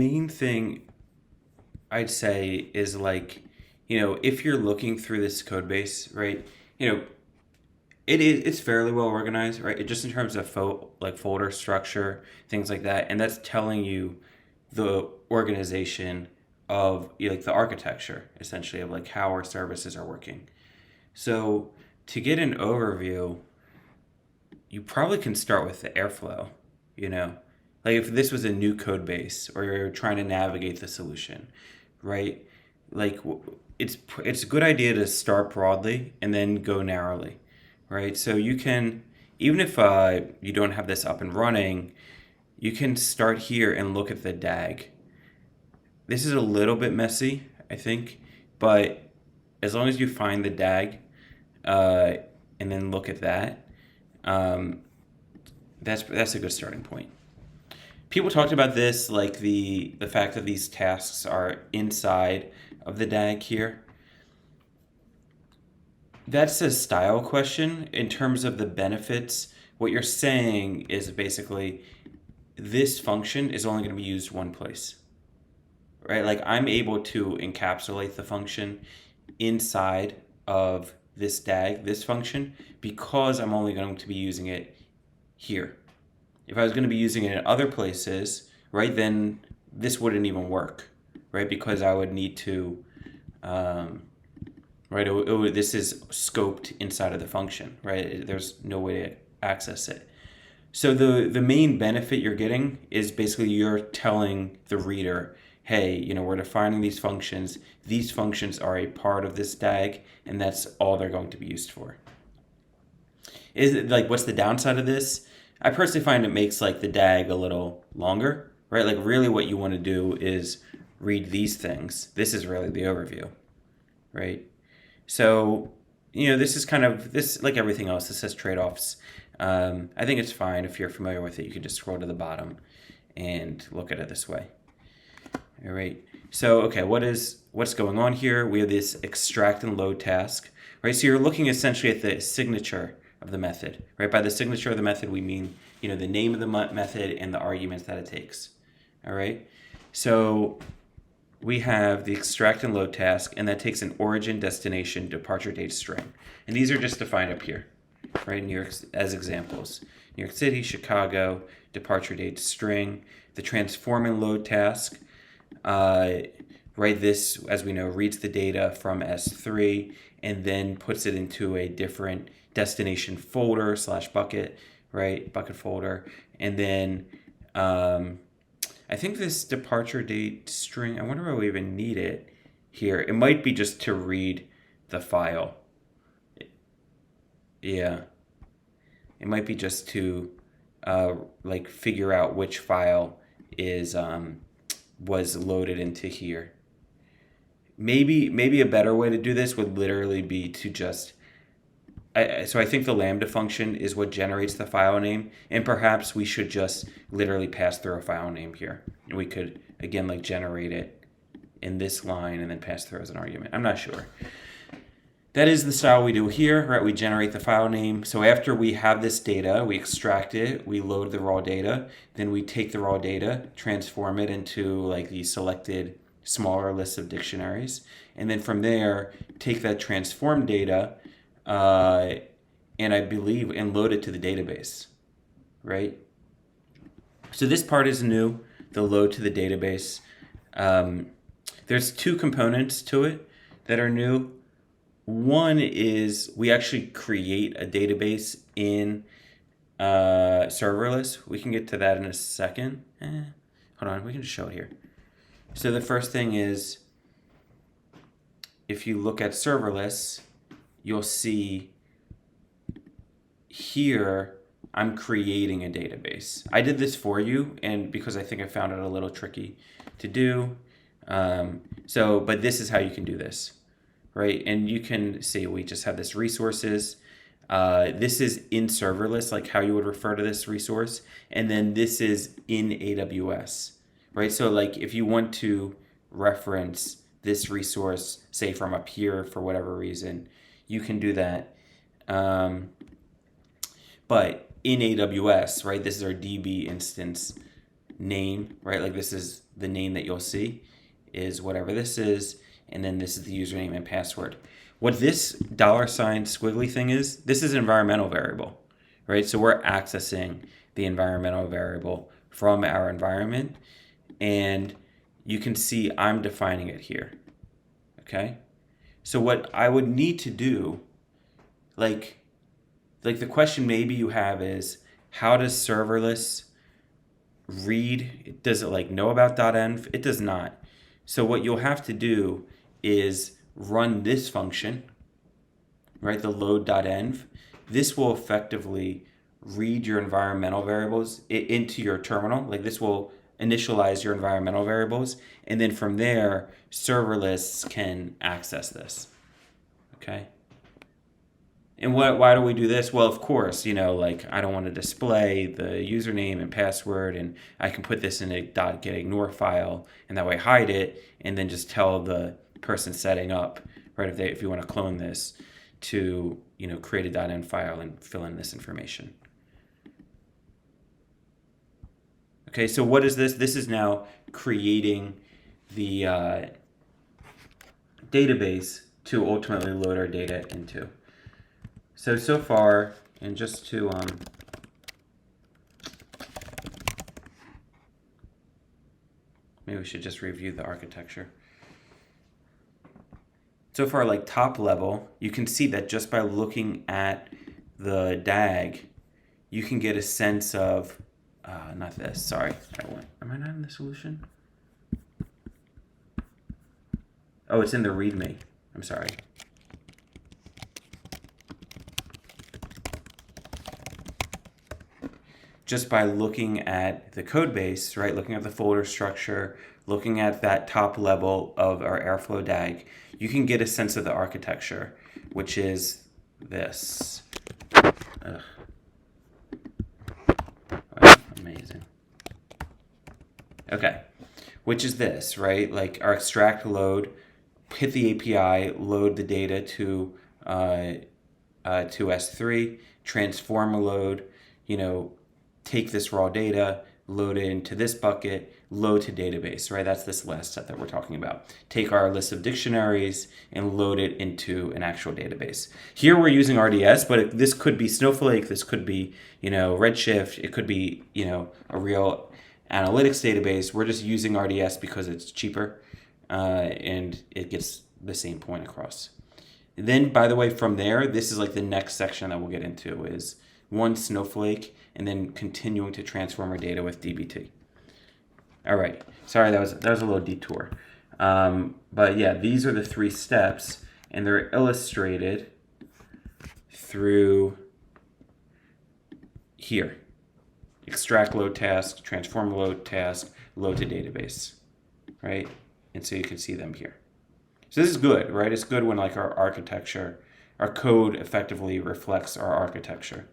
Main thing I'd say is like, if you're looking through this code base, right, you know, it's fairly well organized, right? Just in terms of like folder structure, things like that, and that's telling you the organization of like the architecture essentially of like how our services are working. So to get an overview, you probably can start with the airflow, you know, like if this was a new code base or you're trying to navigate the solution, right? Like it's a good idea to start broadly and then go narrowly, right? So you can, even if you don't have this up and running, you can start here and look at the DAG. This is a little bit messy, I think, but as long as you find the DAG uh, and then look at that, um, that's a good starting point. People talked about this, like the fact that these tasks are inside of the DAG here. That's a style question in terms of the benefits. What you're saying is basically this function is only going to be used one place, right? Like I'm able to encapsulate the function inside of this DAG, this function, because I'm only going to be using it here. If I was going to be using it in other places, right, then this wouldn't even work, right? Because I would need to, right, this is scoped inside of the function, right? There's no way to access it. So the main benefit you're getting is basically you're telling the reader, hey, we're defining these functions. These functions are a part of this DAG, and that's all they're going to be used for. Is it like what's the downside of this? I personally find it makes like the DAG a little longer, right? Like really what you want to do is read these things. This is really the overview, right? So, this is kind of this like everything else. This has trade-offs. I think it's fine if you're familiar with it. You can just scroll to the bottom and look at it this way. All right. So, okay, what's going on here? We have this extract and load task, right? So you're looking essentially at the signature of the method, right? By the signature of the method, we mean, the name of the method and the arguments that it takes. All right. So we have the extract and load task, and that takes an origin, destination, departure date string. And these are just defined up here, right? New York as examples. New York City, Chicago, departure date string. The transform and load task, right? This, as we know, reads the data from S3 and then puts it into a different destination folder / bucket, right? Bucket folder. And then I think this departure date string, I wonder why we even need it here. It might be just to read the file. Yeah. It might be just to like figure out which file is was loaded into here. Maybe a better way to do this would literally be to just so I think the lambda function is what generates the file name, and perhaps we should just literally pass through a file name here. And we could, again, like generate it in this line and then pass through as an argument. I'm not sure. That is the style we do here, right? We generate the file name. So after we have this data, we extract it, we load the raw data, then we take the raw data, transform it into like the selected smaller list of dictionaries, and then from there, take that transformed data, and I believe, and load it to the database, right? So this part is new, the load to the database. There's two components to it that are new. One is we actually create a database in serverless. We can get to that in a second. Hold on, we can just show it here. So the first thing is, if you look at serverless, you'll see here I'm creating a database. I did this for you, and because I think I found it a little tricky to do. But this is how you can do this, right? And you can see we just have this resources. This is in serverless, like how you would refer to this resource. And then this is in AWS, right? So like if you want to reference this resource, say from up here for whatever reason, you can do that. But in AWS, right, this is our DB instance. name, right? Like this is the name that you'll see is whatever this is, and then this is the username and password. What this $ squiggly thing is, this is an environmental variable, right? So we're accessing the environmental variable from our environment, and you can see I'm defining it here, okay? So what I would need to do, like the question maybe you have is, how does serverless read? Does it like know about .env? It does not. So what you'll have to do is run this function, right? The load.env. This will effectively read your environmental variables into your terminal. Like this will initialize your environmental variables, and then from there, serverless can access this, okay? And why do we do this? Well, of course, like I don't want to display the username and password, and I can put this in a .getignore file, and that way hide it, and then just tell the person setting up, right, if you want to clone this, to create a .env file and fill in this information. Okay, so what is this? This is now creating the database to ultimately load our data into. So far, and just to maybe we should just review the architecture. So far, like top level, you can see that just by looking at the DAG, you can get a sense of, not this, sorry. Am I not in the solution? Oh, it's in the README. I'm sorry. Just by looking at the code base, right, looking at the folder structure, looking at that top level of our Airflow DAG, you can get a sense of the architecture, which is this. Ugh. Wow, amazing. Okay, which is this, right? Like our extract load, hit the API, load the data to S3, transform a load, take this raw data, load it into this bucket, load to database, right? That's this last step that we're talking about. Take our list of dictionaries and load it into an actual database. Here we're using RDS, but this could be Snowflake, this could be, Redshift, it could be, a real analytics database. We're just using RDS because it's cheaper and it gets the same point across. Then, by the way, from there, this is like the next section that we'll get into is one Snowflake, and then continuing to transform our data with dbt. All right, sorry, that was a little detour. But yeah, these are the 3 steps, and they're illustrated through here. Extract load task, transform load task, load to database, right? And so you can see them here. So this is good, right? It's good when like our architecture, our code effectively reflects our architecture.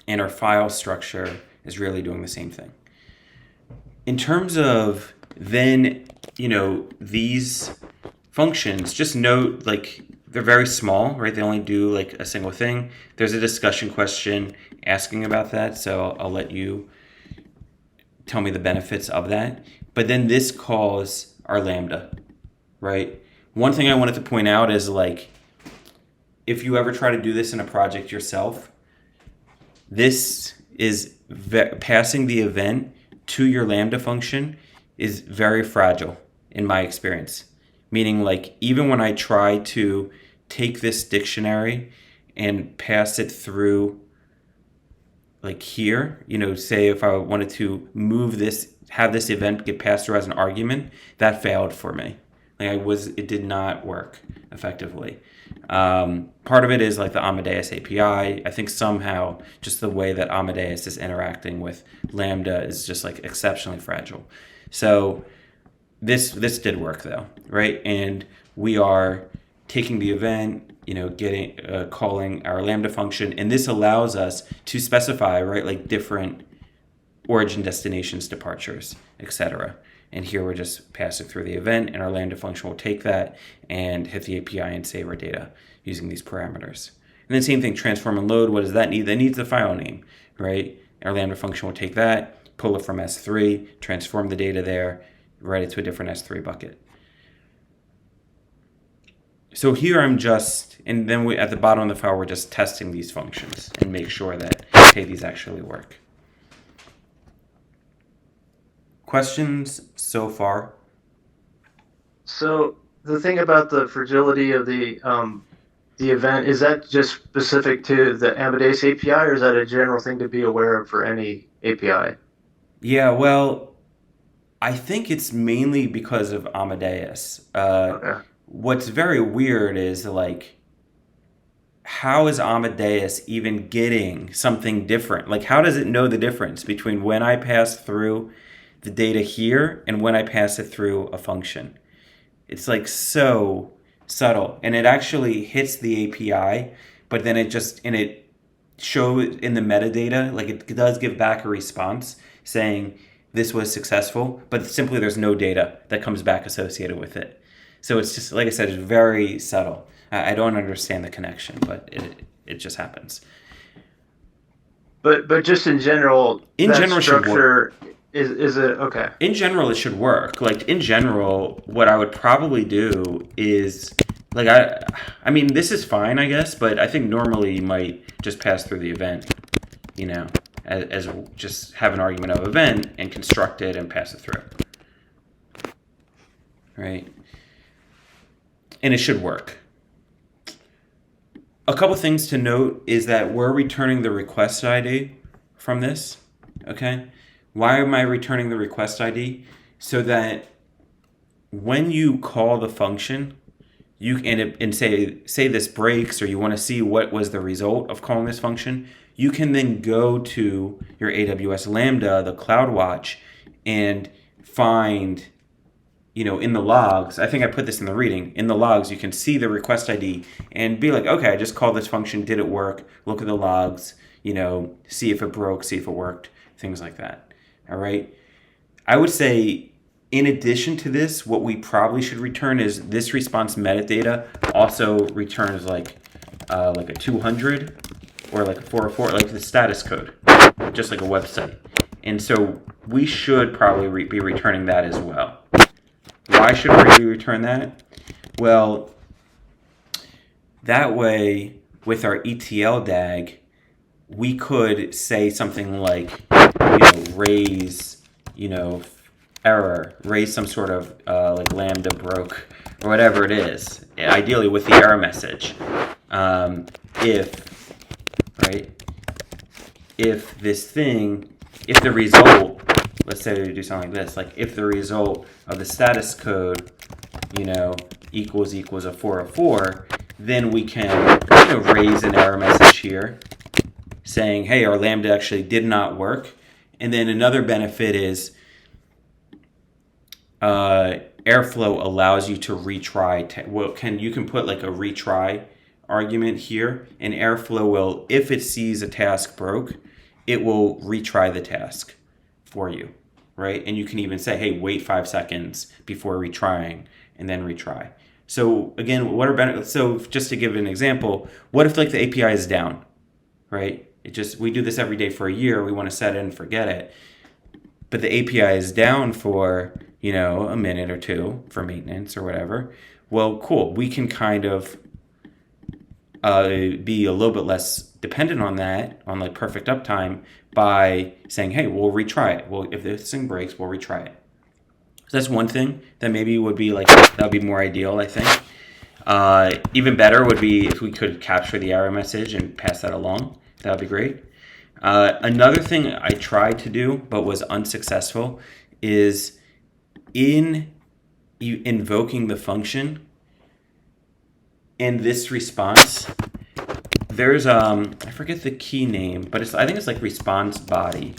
And our file structure is really doing the same thing. In terms of then, these functions, just note like they're very small, right? They only do like a single thing. There's a discussion question asking about that, so I'll let you tell me the benefits of that. But then this calls our Lambda, right? One thing I wanted to point out is like, if you ever try to do this in a project yourself, this is passing the event to your Lambda function is very fragile in my experience. Meaning like even when I try to take this dictionary and pass it through like here, say if I wanted to move this, have this event get passed through as an argument, that failed for me. It did not work effectively. Part of it is like the Amadeus API. I think somehow just the way that Amadeus is interacting with Lambda is just like exceptionally fragile. So this did work though, right? And we are taking the event, calling our Lambda function, and this allows us to specify, right, like different origin, destinations, departures, etc. And here we're just passing through the event, and our Lambda function will take that and hit the API and save our data using these parameters. And then same thing, transform and load. What does that need? That needs the file name, right? Our Lambda function will take that, pull it from S3, transform the data there, write it to a different S3 bucket. So here I'm just, and then at the bottom of the file, we're just testing these functions and make sure that, hey, these actually work. Questions so far? So the thing about the fragility of the event, is that just specific to the Amadeus API, or is that a general thing to be aware of for any API? Yeah, well, I think it's mainly because of Amadeus. Okay. What's very weird is like, how is Amadeus even getting something different? Like, how does it know the difference between when I pass through the data here and when I pass it through a function? It's like so subtle, and it actually hits the API, but then it shows in the metadata, like it does give back a response saying this was successful, but simply there's no data that comes back associated with it. So it's just, like I said, it's very subtle. I don't understand the connection, but it just happens. But just in general, In that general, it should work. structure is it okay? In general, it should work. Like, in general, what I would probably do is, like, I mean, this is fine, I guess, but I think normally you might just pass through the event, as just have an argument of event and construct it and pass it through, right? And it should work. A couple things to note is that we're returning the request ID from this, okay? Why am I returning the request ID? So that when you call the function, you and say this breaks, or you want to see what was the result of calling this function, you can then go to your AWS Lambda, the CloudWatch, and find, in the logs, I think I put this in the reading, in the logs, you can see the request ID and be like, okay, I just called this function, did it work? Look at the logs, see if it broke, see if it worked, things like that. All right. I would say, in addition to this, what we probably should return is this response metadata also returns like a 200 or like a 404, like the status code, just like a website. And so we should probably be returning that as well. Why should we return that? Well, that way, with our ETL DAG, we could say something like, raise, error, raise some sort of like Lambda broke or whatever it is, ideally with the error message. If the result, let's say we do something like this, like if the result of the status code, equals a 404, then we can raise an error message here saying, hey, our Lambda actually did not work. And then another benefit is Airflow allows you to retry. You can put like a retry argument here, and Airflow will, if it sees a task broke, it will retry the task for you, right? And you can even say, hey, wait 5 seconds before retrying, and then retry. So again, what are benefits? So just to give an example, what if like the API is down, right? We do this every day for a year. We want to set it and forget it. But the API is down for, a minute or two for maintenance or whatever. Well, cool. We can kind of be a little bit less dependent on that, on like perfect uptime, by saying, hey, we'll retry it. Well, if this thing breaks, we'll retry it. So that's one thing that maybe would be like, that would be more ideal, I think. Even better would be if we could capture the error message and pass that along. That would be great. Another thing I tried to do but was unsuccessful is in invoking the function, in this response, there's I forget the key name, but I think it's like response body.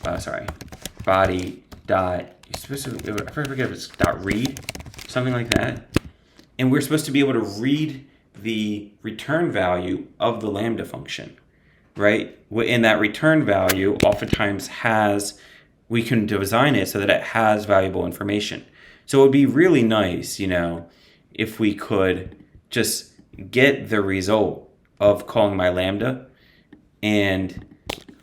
Body dot. I forget if it's dot read, something like that. And we're supposed to be able to read the return value of the Lambda function, right? In that return value, oftentimes we can design it so that it has valuable information. So it would be really nice, if we could just get the result of calling my Lambda and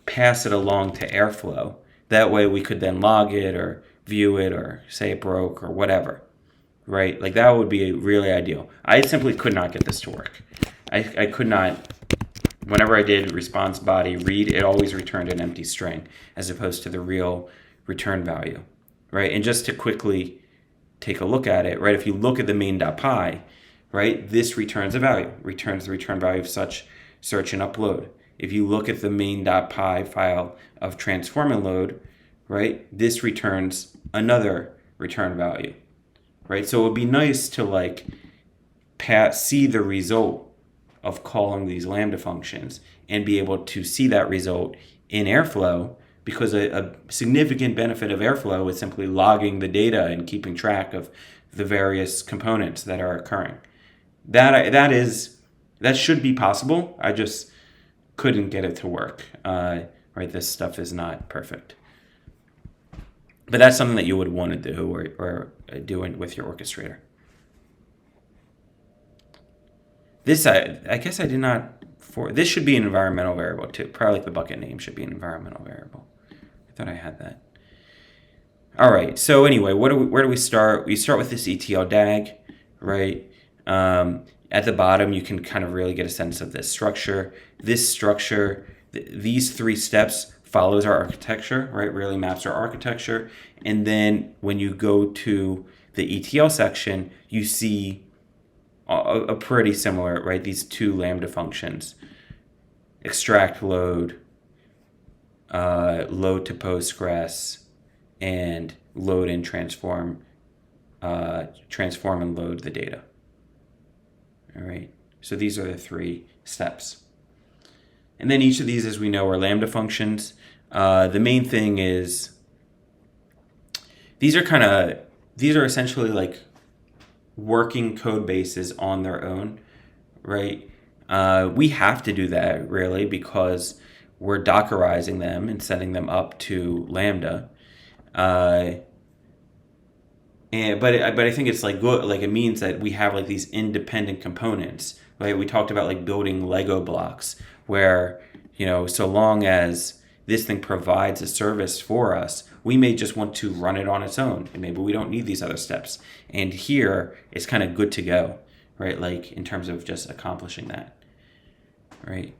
pass it along to Airflow That way we could then log it or view it or say it broke or whatever, right? Like that would be really ideal. I simply could not get this to work. I could not, whenever I did response body read, it always returned an empty string as opposed to the real return value, right? And just to quickly take a look at it, right? If you look at the main.py, right, this returns a value, returns the return value of such search and upload. If you look at the main.py file of transform and load, right, this returns another return value, right? So it would be nice to like see the result of calling these Lambda functions and be able to see that result in Airflow, because a significant benefit of Airflow is simply logging the data and keeping track of the various components that are occurring. That should be possible. I just couldn't get it to work. Right, this stuff is not perfect. But that's something that you would want to do or do with your orchestrator. This, I guess I did not, this should be an environmental variable too. Probably like the bucket name should be an environmental variable. I thought I had that. All right, so anyway, where do we start? We start with this ETL DAG, right? At the bottom, you can kind of really get a sense of this structure. This structure, these three steps follows our architecture, right? Really maps our architecture. And then when you go to the ETL section, you see a pretty similar, right? These two Lambda functions, extract load, load to Postgres, and load and transform and load the data. All right, so these are the three steps. And then each of these, as we know, are Lambda functions. The main thing is these are essentially like working code bases on their own, right? We have to do that really because we're Dockerizing them and setting them up to Lambda. But I think it's like good, like it means that we have like these independent components, right? We talked about like building Lego blocks where, so long as this thing provides a service for us, we may just want to run it on its own, and maybe we don't need these other steps. And here it's kind of good to go, right? Like in terms of just accomplishing that, right?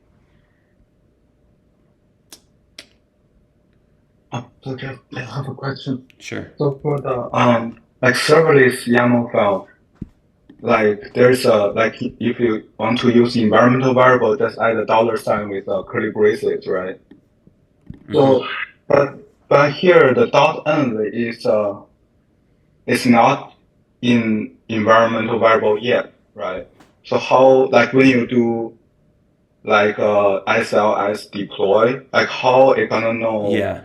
So just I have a question. Sure. So for the like serverless YAML file, like there's a like if you want to use environmental variable, just add a $ with curly braces, right? Mm-hmm. So but here the .env is not in environmental variable yet, right? So how, like when you do like SLS deploy, like how it gonna know? Yeah.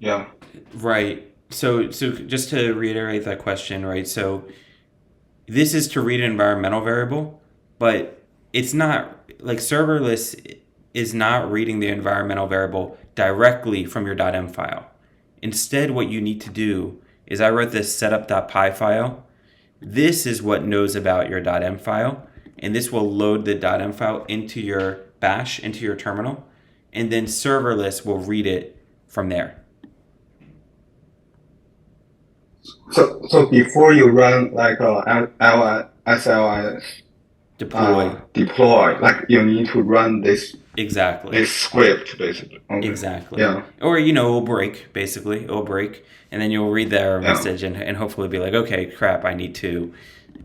Yeah. Right. So just to reiterate that question, right? So this is to read an environmental variable, but it's not like serverless is not reading the environmental variable directly from your .m file. Instead, what you need to do is I wrote this Setup.Pi file. This is what knows about your .m file, and this will load the .m file into your bash, into your terminal, and then serverless will read it from there. So before you run like SLS deploy, like you need to run this script basically. Okay. Exactly. Yeah. Or it'll break basically. It'll break, and then you'll read the error message and hopefully be like, okay, crap, I need to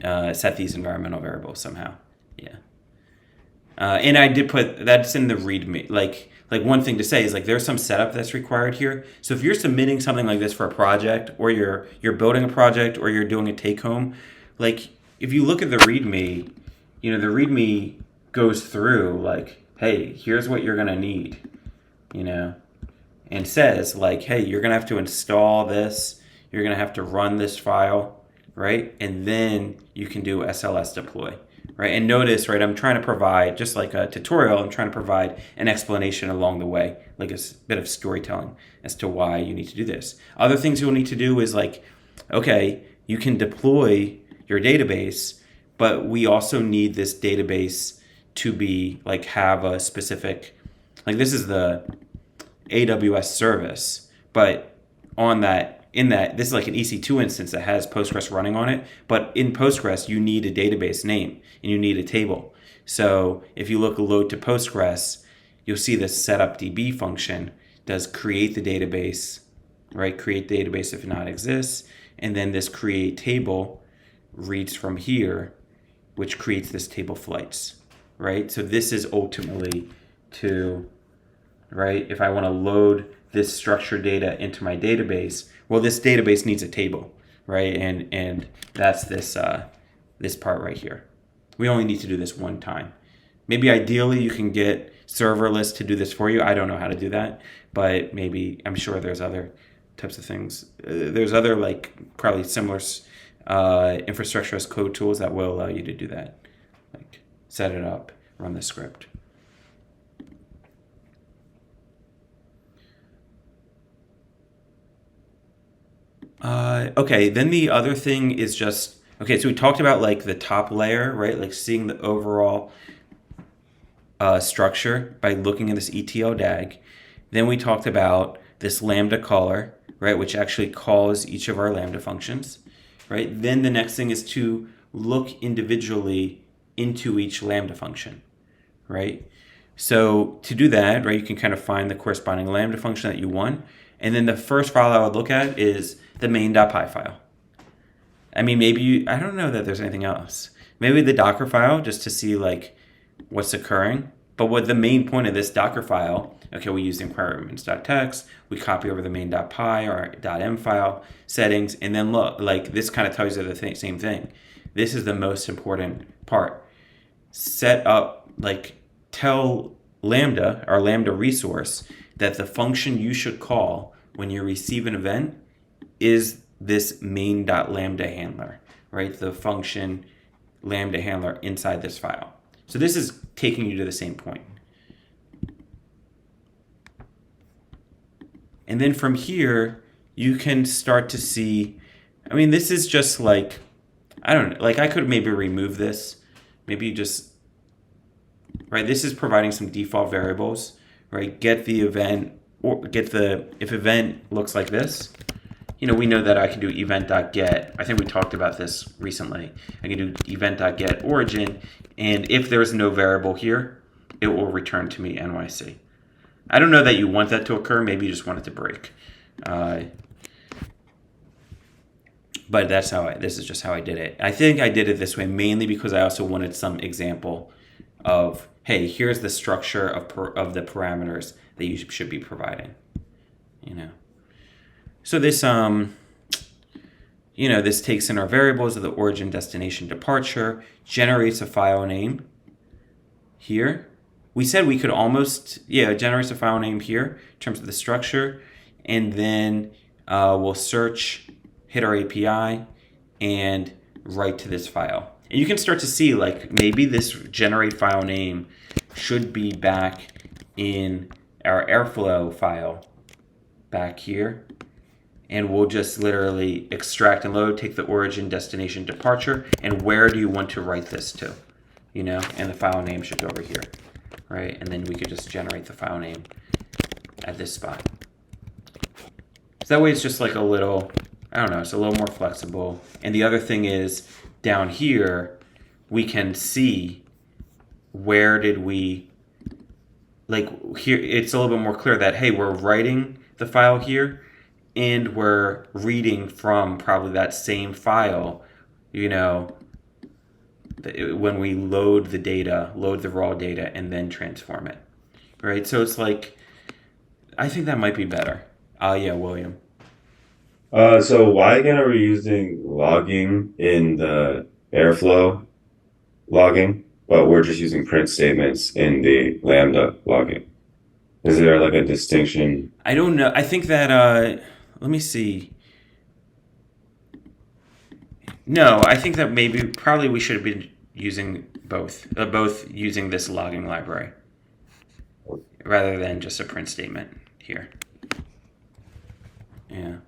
set these environmental variables somehow. Yeah. And I did put that's in the README. Like one thing to say is like there's some setup that's required here. So if you're submitting something like this for a project, or you're building a project, or you're doing a take home, like if you look at the README, the README goes through like, hey, here's what you're gonna need, and says like, hey, you're gonna have to install this, you're gonna have to run this file, right, and then you can do SLS deploy. Right, and notice, right, I'm trying to provide, just like a tutorial, I'm trying to provide an explanation along the way, like a bit of storytelling as to why you need to do this. Other things you'll need to do is like, okay, you can deploy your database, but we also need this database to be like have a specific, like this is the AWS service, But on that, in that, this is like an EC2 instance that has Postgres running on it. But in Postgres, you need a database name and you need a table. So if you look load to Postgres, you'll see this Setup.Db function does create the database, right? Create database if it not exists. And then this create table reads from here, which creates this table flights, right? So this is ultimately to, right? If I want to load this structured data into my database, well, this database needs a table, right? And that's this this part right here. We only need to do this one time. Maybe ideally you can get serverless to do this for you. I don't know how to do that, but maybe I'm sure there's other types of things. There's other like probably similar infrastructure as code tools that will allow you to do that. Like set it up, run the script. Okay, then the other thing is just, okay, so we talked about like the top layer, right? Like seeing the overall structure by looking at this ETL DAG. Then we talked about this Lambda caller, right? Which actually calls each of our Lambda functions, right? Then the next thing is to look individually into each Lambda function, right? So to do that, right, you can kind of find the corresponding Lambda function that you want. And then the first file I would look at is the main.py file. I mean, maybe I don't know that there's anything else. Maybe the Docker file just to see like what's occurring. But what the main point of this Docker file, okay, we use environments.txt, we copy over the main.py or .m file settings, and then look, like this kind of tells you the same thing. This is the most important part. Set up, like tell Lambda, our Lambda resource, that the function you should call when you receive an event is this main.lambda handler, right? The function lambda handler inside this file. So this is taking you to the same point. And then from here, you can start to see, I mean, this is just like, I don't know, like I could maybe remove this. Maybe you just, right? This is providing some default variables, right? Get the event, or get the, if event looks like this, you know, we know that I can do event.get. I think we talked about this recently. I can do event.get origin, and if there's no variable here, it will return to me NYC. I don't know that you want that to occur. Maybe you just want it to break. But that's how this is just how I did it. I think I did it this way mainly because I also wanted some example of, hey, here's the structure of the parameters that you should be providing, you know. So this, you know, this takes in our variables of the origin, destination, departure, generates a file name here. We said we could almost, yeah, it generates a file name here in terms of the structure, and then we'll search, hit our API, and write to this file. And you can start to see, like, maybe this generate file name should be back in our Airflow file back here. And we'll just literally extract and load, take the origin, destination, departure, and where do you want to write this to, you know? And the file name should go over here, right? And then we could just generate the file name at this spot. So that way it's just like a little, I don't know, it's a little more flexible. And the other thing is down here, we can see where did we, like here, it's a little bit more clear that, hey, we're writing the file here, and we're reading from probably that same file, you know, when we load the data, load the raw data, and then transform it, right? So it's like, I think that might be better. Yeah, William. So why again are we using logging in the Airflow logging, but we're just using print statements in the Lambda logging? Is there like a distinction? I don't know. I think that, let me see. No, I think that maybe probably we should have been using both using this logging library rather than just a print statement here. Yeah.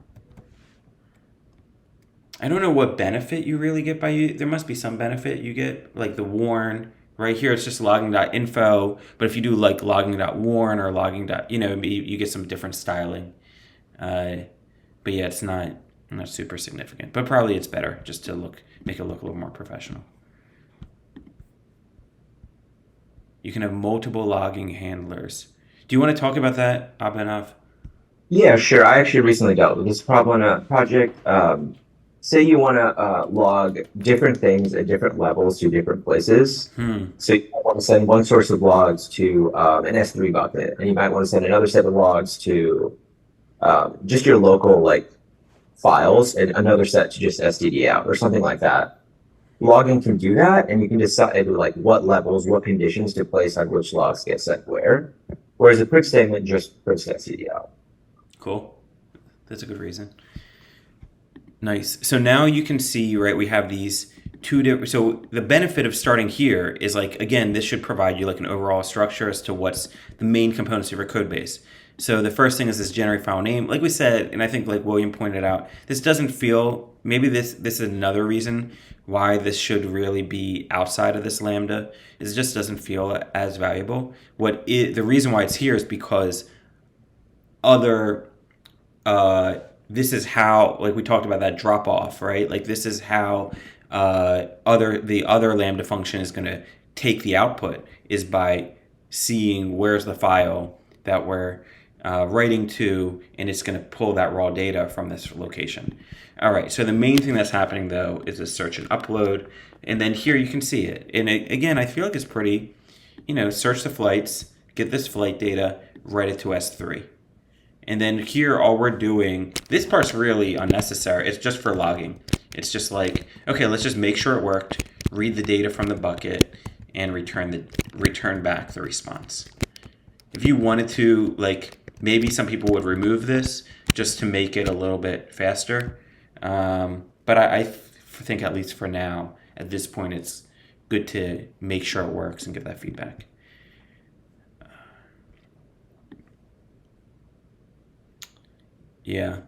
I don't know what benefit you really get by there must be some benefit you get, like the warn. Right here, it's just logging.info, but if you do like logging.warn or logging. You know, you get some different styling. But yeah, it's not super significant. But probably it's better just to make it look a little more professional. You can have multiple logging handlers. Do you want to talk about that, Abhinav? Yeah, sure. I actually recently dealt with this problem in a project. Say you want to log different things at different levels to different places. So you might want to send one source of logs to an S3 bucket, and you might want to send another set of logs to just your local like files, and another set to just STD out or something like that. Logging can do that, and you can decide like what levels, what conditions to place on which logs get sent where. Whereas a print statement just prints STD out. Cool. That's a good reason. Nice. So now you can see, right, we have these two different. So the benefit of starting here is like, again, this should provide you like an overall structure as to what's the main components of your code base. So the first thing is this generate file name. Like we said, and I think like William pointed out, this doesn't feel, maybe this is another reason why this should really be outside of this Lambda, is it just doesn't feel as valuable. The reason why it's here is because this is how, like we talked about that drop off, right? Like this is how the other Lambda function is going to take the output, is by seeing where's the file that we're writing to, and it's going to pull that raw data from this location. All right, so the main thing that's happening though is a search and upload, and then here you can see it. And again, I feel like it's pretty, search the flights, get this flight data, write it to S3. And then here, all we're doing, this part's really unnecessary. It's just for logging. It's just like, okay, let's just make sure it worked, read the data from the bucket, and return back the response. If you wanted to, like, maybe some people would remove this just to make it a little bit faster. But I think at least for now, at this point, it's good to make sure it works and give that feedback. Yeah.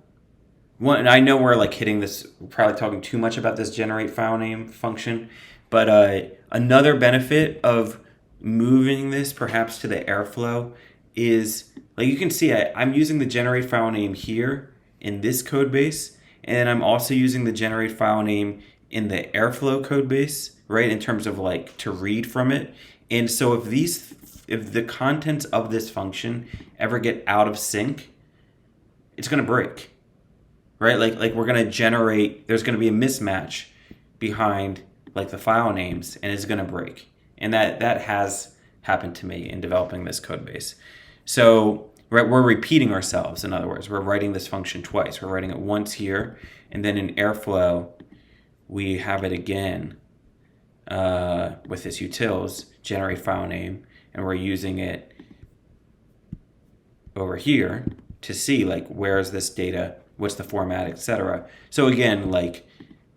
One, I know we're like hitting this, probably talking too much about this generate file name function, but another benefit of moving this perhaps to the Airflow is, like you can see, I'm using the generate file name here in this code base, and I'm also using the generate file name in the Airflow code base, right, in terms of like to read from it. And so if the contents of this function ever get out of sync, it's going to break, right? Like we're going to generate, there's going to be a mismatch behind like the file names, and it's going to break. And that has happened to me in developing this code base. So right, we're repeating ourselves. In other words, we're writing this function twice. We're writing it once here, and then in Airflow, we have it again with this utils, generate file name, and we're using it over here to see like where's this data, what's the format, etc. So again, like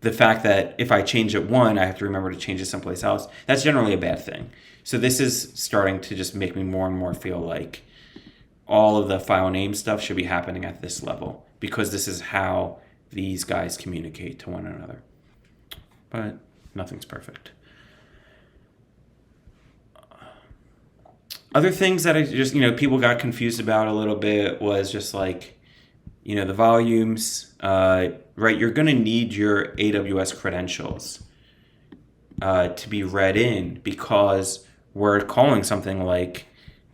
the fact that if I change it one, I have to remember to change it someplace else, that's generally a bad thing. So this is starting to just make me more and more feel like all of the file name stuff should be happening at this level, because this is how these guys communicate to one another. But nothing's perfect. Other things that I just, people got confused about a little bit was just like, the volumes, right? You're going to need your AWS credentials to be read in, because we're calling something like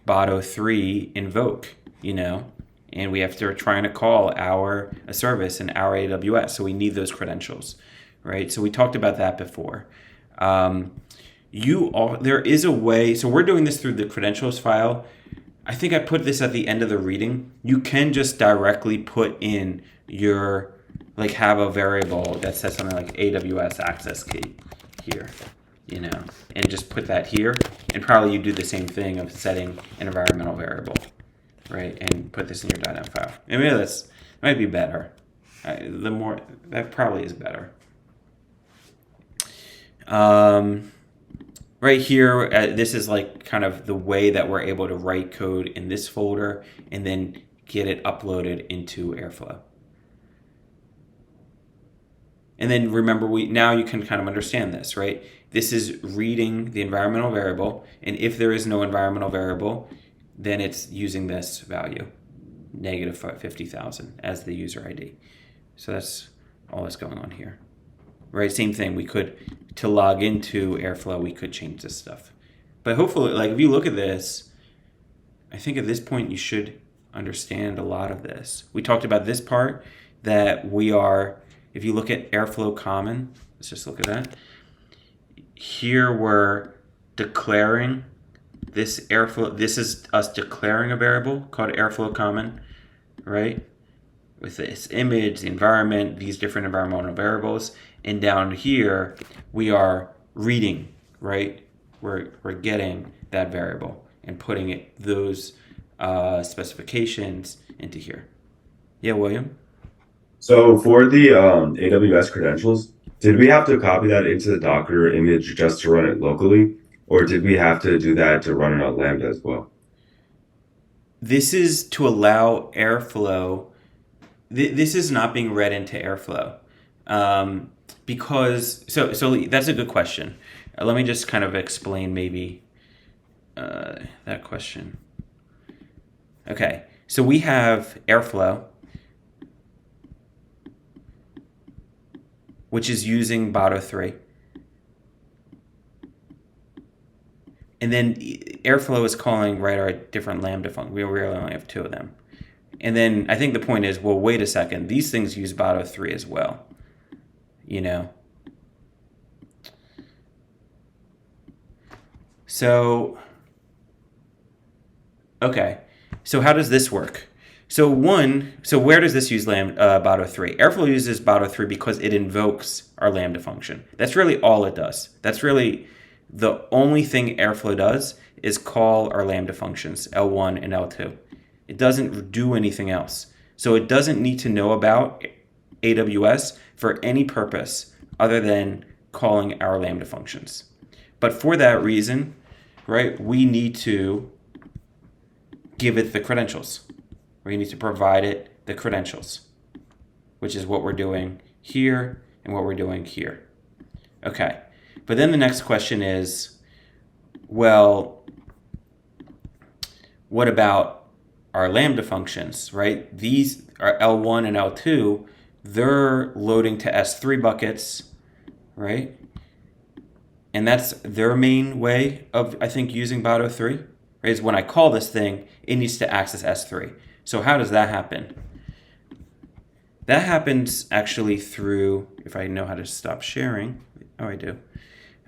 bot03 invoke, and we're trying to call a service in our AWS. So we need those credentials, right? So we talked about that before. There is a way, so we're doing this through the credentials file. I think I put this at the end of the reading. You can just directly put in have a variable that says something like AWS access key here, and just put that here. And probably you do the same thing of setting an environmental variable, right? And put this in your .env file. And maybe that might be better. That probably is better. Right here, this is like kind of the way that we're able to write code in this folder and then get it uploaded into Airflow. And then remember, now you can kind of understand this, right? This is reading the environmental variable, and if there is no environmental variable, then it's using this value, negative 50,000 as the user ID. So that's all that's going on here. Right, same thing. We could, to log into Airflow, we could change this stuff. But hopefully, like if you look at this, I think at this point you should understand a lot of this. We talked about this part that we are, if you look at Airflow common, let's just look at that. Here we're declaring this Airflow, this is us declaring a variable called Airflow common, right? With this image, the environment, these different environmental variables. And down here, we are reading, right? We're getting that variable and putting those specifications into here. Yeah, William? So for the AWS credentials, did we have to copy that into the Docker image just to run it locally? Or did we have to do that to run it on Lambda as well? This is to allow Airflow. This is not being read into Airflow. Because, so that's a good question. Let me just kind of explain maybe that question. Okay, so we have Airflow, which is using Bado3. And then Airflow is calling, right, our different Lambda functions. We really only have two of them. And then I think the point is, well, wait a second. These things use Bado3 as well. You know? So, okay. So how does this work? So where does this use Bado3? Airflow uses Bado3 because it invokes our Lambda function. That's really all it does. That's really the only thing Airflow does is call our Lambda functions, L1 and L2. It doesn't do anything else. So it doesn't need to know about AWS for any purpose other than calling our Lambda functions. But for that reason, right, we need to give it the credentials. We need to provide it the credentials, which is what we're doing here and what we're doing here. Okay, but then the next question is, well, what about our Lambda functions, right? These are L1 and L2. They're loading to S3 buckets, right? And that's their main way of, I think, using Bado3, right? Is when I call this thing, it needs to access S3. So how does that happen? That happens actually through, if I know how to stop sharing. Oh, I do.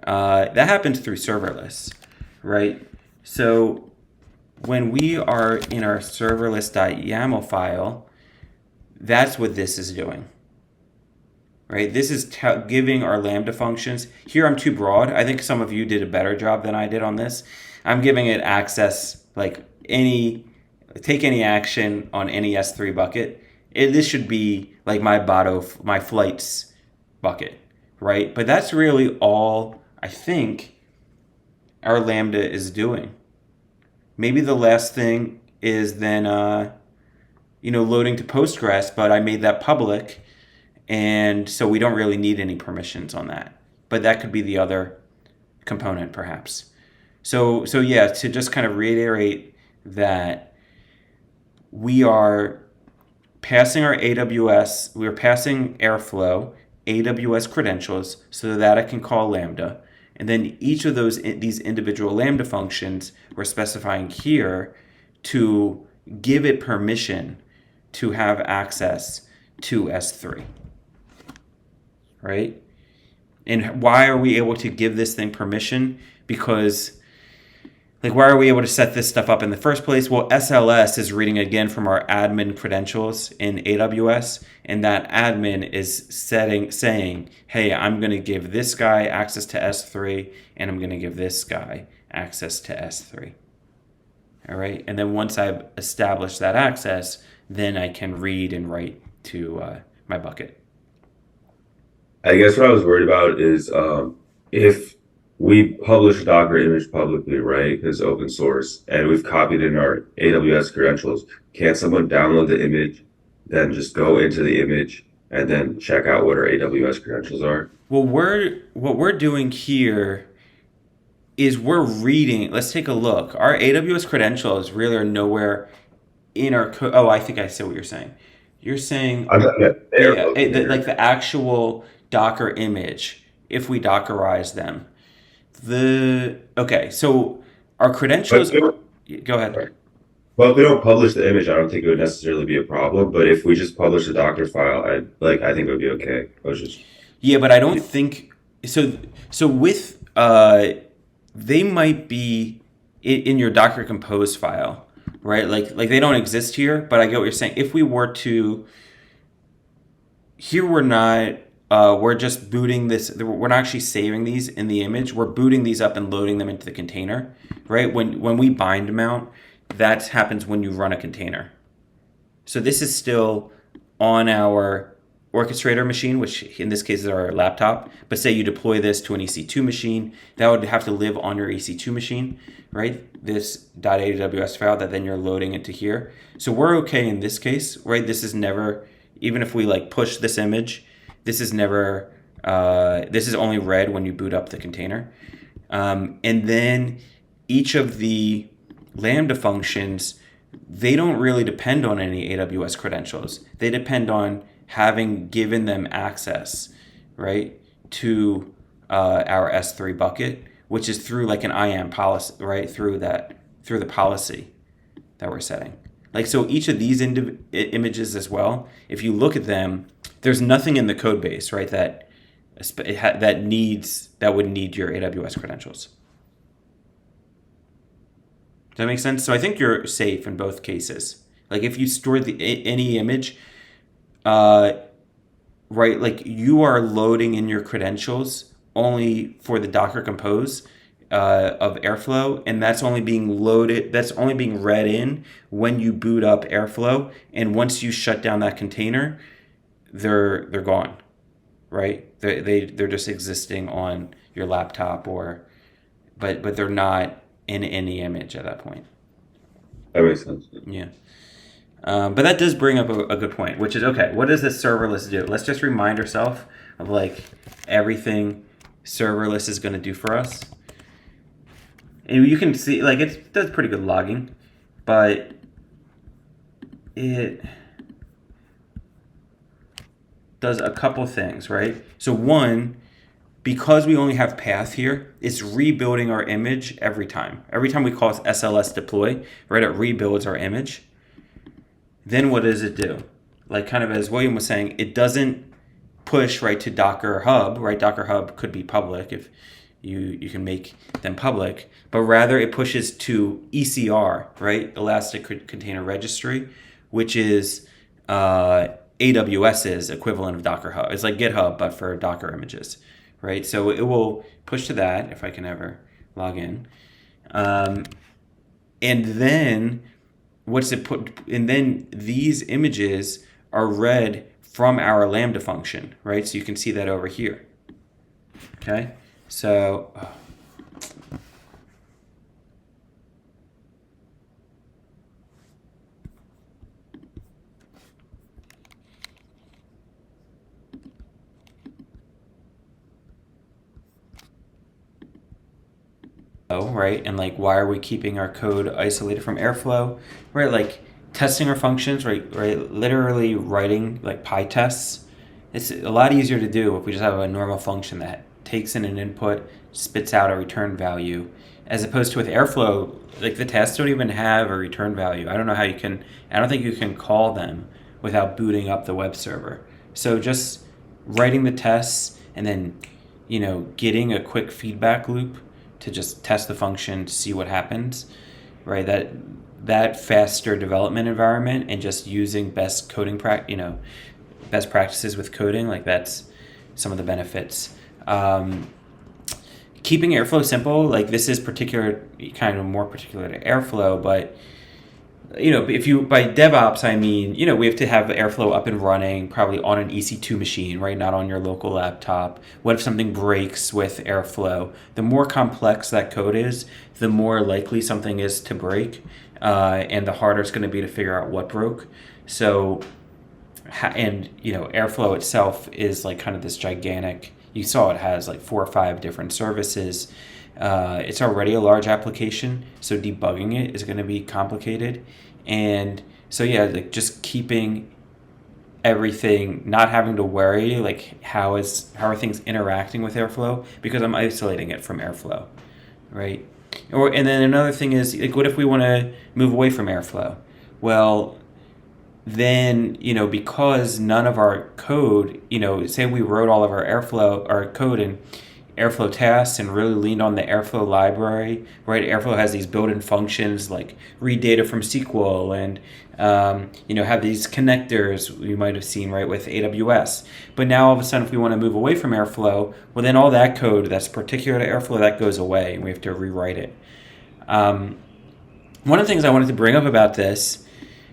That happens through serverless, right? So when we are in our serverless.yaml file, that's what this is doing, right? This is giving our Lambda functions. Here I'm too broad. I think some of you did a better job than I did on this. I'm giving it access, like take any action on any S3 bucket. This should be like my flights bucket, right? But that's really all I think our Lambda is doing. Maybe the last thing is then, loading to Postgres, but I made that public, and so we don't really need any permissions on that. But that could be the other component, perhaps. So yeah, to just kind of reiterate that we are passing our AWS, we're passing Airflow AWS credentials so that I can call Lambda. And then each of these individual Lambda functions we're specifying here to give it permission to have access to S3, right? And why are we able to give this thing permission? Because, why are we able to set this stuff up in the first place? Well, SLS is reading again from our admin credentials in AWS, and that admin is saying, hey, I'm going to give this guy access to S3, and I'm going to give this guy access to S3. All right, and then once I've established that access, then I can read and write to my bucket. I guess what I was worried about is if we publish a Docker image publicly, right, because open source, and we've copied in our AWS credentials, can't someone download the image, then just go into the image, and then check out what our AWS credentials are? Well, what we're doing here is we're reading. Let's take a look. Our AWS credentials really are nowhere in our code. Oh, I think I see what you're saying. You're saying, I'm looking at the yeah, Airflow container. like the actual Docker image, if we Dockerize them. Okay, so our credentials. But we don't, Go ahead. well, if we don't publish the image, I don't think it would necessarily be a problem. But if we just publish a Docker file, I think it would be okay. I was just Yeah, but I don't think so. So with they might be in your Docker Compose file, right? Like they don't exist here, but I get what you're saying. If we were to here, we're not. We're just booting this. We're not actually saving these in the image. We're booting these up and loading them into the container, right? When we bind mount, that happens when you run a container. So this is still on our orchestrator machine, which in this case is our laptop. But say you deploy this to an EC2 machine, that would have to live on your EC2 machine, right? This .aws file that then you're loading into here. So we're okay in this case, right? This is never, even if we like push this image, this is never, this is only read when you boot up the container. And then each of the Lambda functions, they don't really depend on any AWS credentials. They depend on having given them access, right, to our S3 bucket, which is through like an IAM policy, right, through the policy that we're setting. Like, so each of these images as well, if you look at them, there's nothing in the code base, right, that would need your AWS credentials. Does that make sense? So I think you're safe in both cases. Like if you store any image, right, like you are loading in your credentials only for the Docker Compose of Airflow, and that's only being read in when you boot up Airflow, and once you shut down that container, they're gone, right? They're just existing on your laptop but they're not in any image at that point. that makes sense. Yeah. But that does bring up a good point, which is, okay, what does this serverless do? Let's just remind ourselves of like everything serverless is going to do for us. And you can see, like, it does pretty good logging, but it does a couple things, right? So one, because we only have path here, it's rebuilding our image every time. Every time we call SLS deploy, right, it rebuilds our image. Then what does it do? Like kind of as William was saying, it doesn't push right to Docker Hub, right? Docker Hub could be public if you can make them public, but rather it pushes to ECR, right? Elastic Container Registry, which is AWS's equivalent of Docker Hub. It's like GitHub, but for Docker images, right? So it will push to that if I can ever log in. And then and then these images are read from our Lambda function, right? So you can see that over here. Okay, so right, and like why are we keeping our code isolated from Airflow, right? Like testing our functions, right, literally writing like PyTests. It's a lot easier to do if we just have a normal function that takes in an input, spits out a return value, as opposed to with Airflow, like the tests don't even have a return value. I don't think you can call them without booting up the web server. So just writing the tests and then, getting a quick feedback loop to just test the function to see what happens, right? That faster development environment and just using best practices with coding, like that's some of the benefits. Keeping Airflow simple, like this is more particular to Airflow, but if you, by DevOps, I mean, we have to have Airflow up and running, probably on an EC2 machine, right? Not on your local laptop. What if something breaks with Airflow? The more complex that code is, the more likely something is to break, and the harder it's going to be to figure out what broke. So, Airflow itself is like kind of this gigantic, you saw it has like 4 or 5 different services. It's already a large application, so debugging it is going to be complicated. And So yeah, like just keeping everything, not having to worry like how are things interacting with Airflow, because I'm isolating it from Airflow, right? And then another thing is, like, what if we want to move away from Airflow? Well, then, because none of our code, say we wrote all of our code in Airflow tasks and really leaned on the Airflow library, right? Airflow has these built-in functions like read data from SQL and, have these connectors you might have seen, right, with AWS. But now all of a sudden, if we want to move away from Airflow, well, then all that code that's particular to Airflow, that goes away and we have to rewrite it. One of the things I wanted to bring up about this,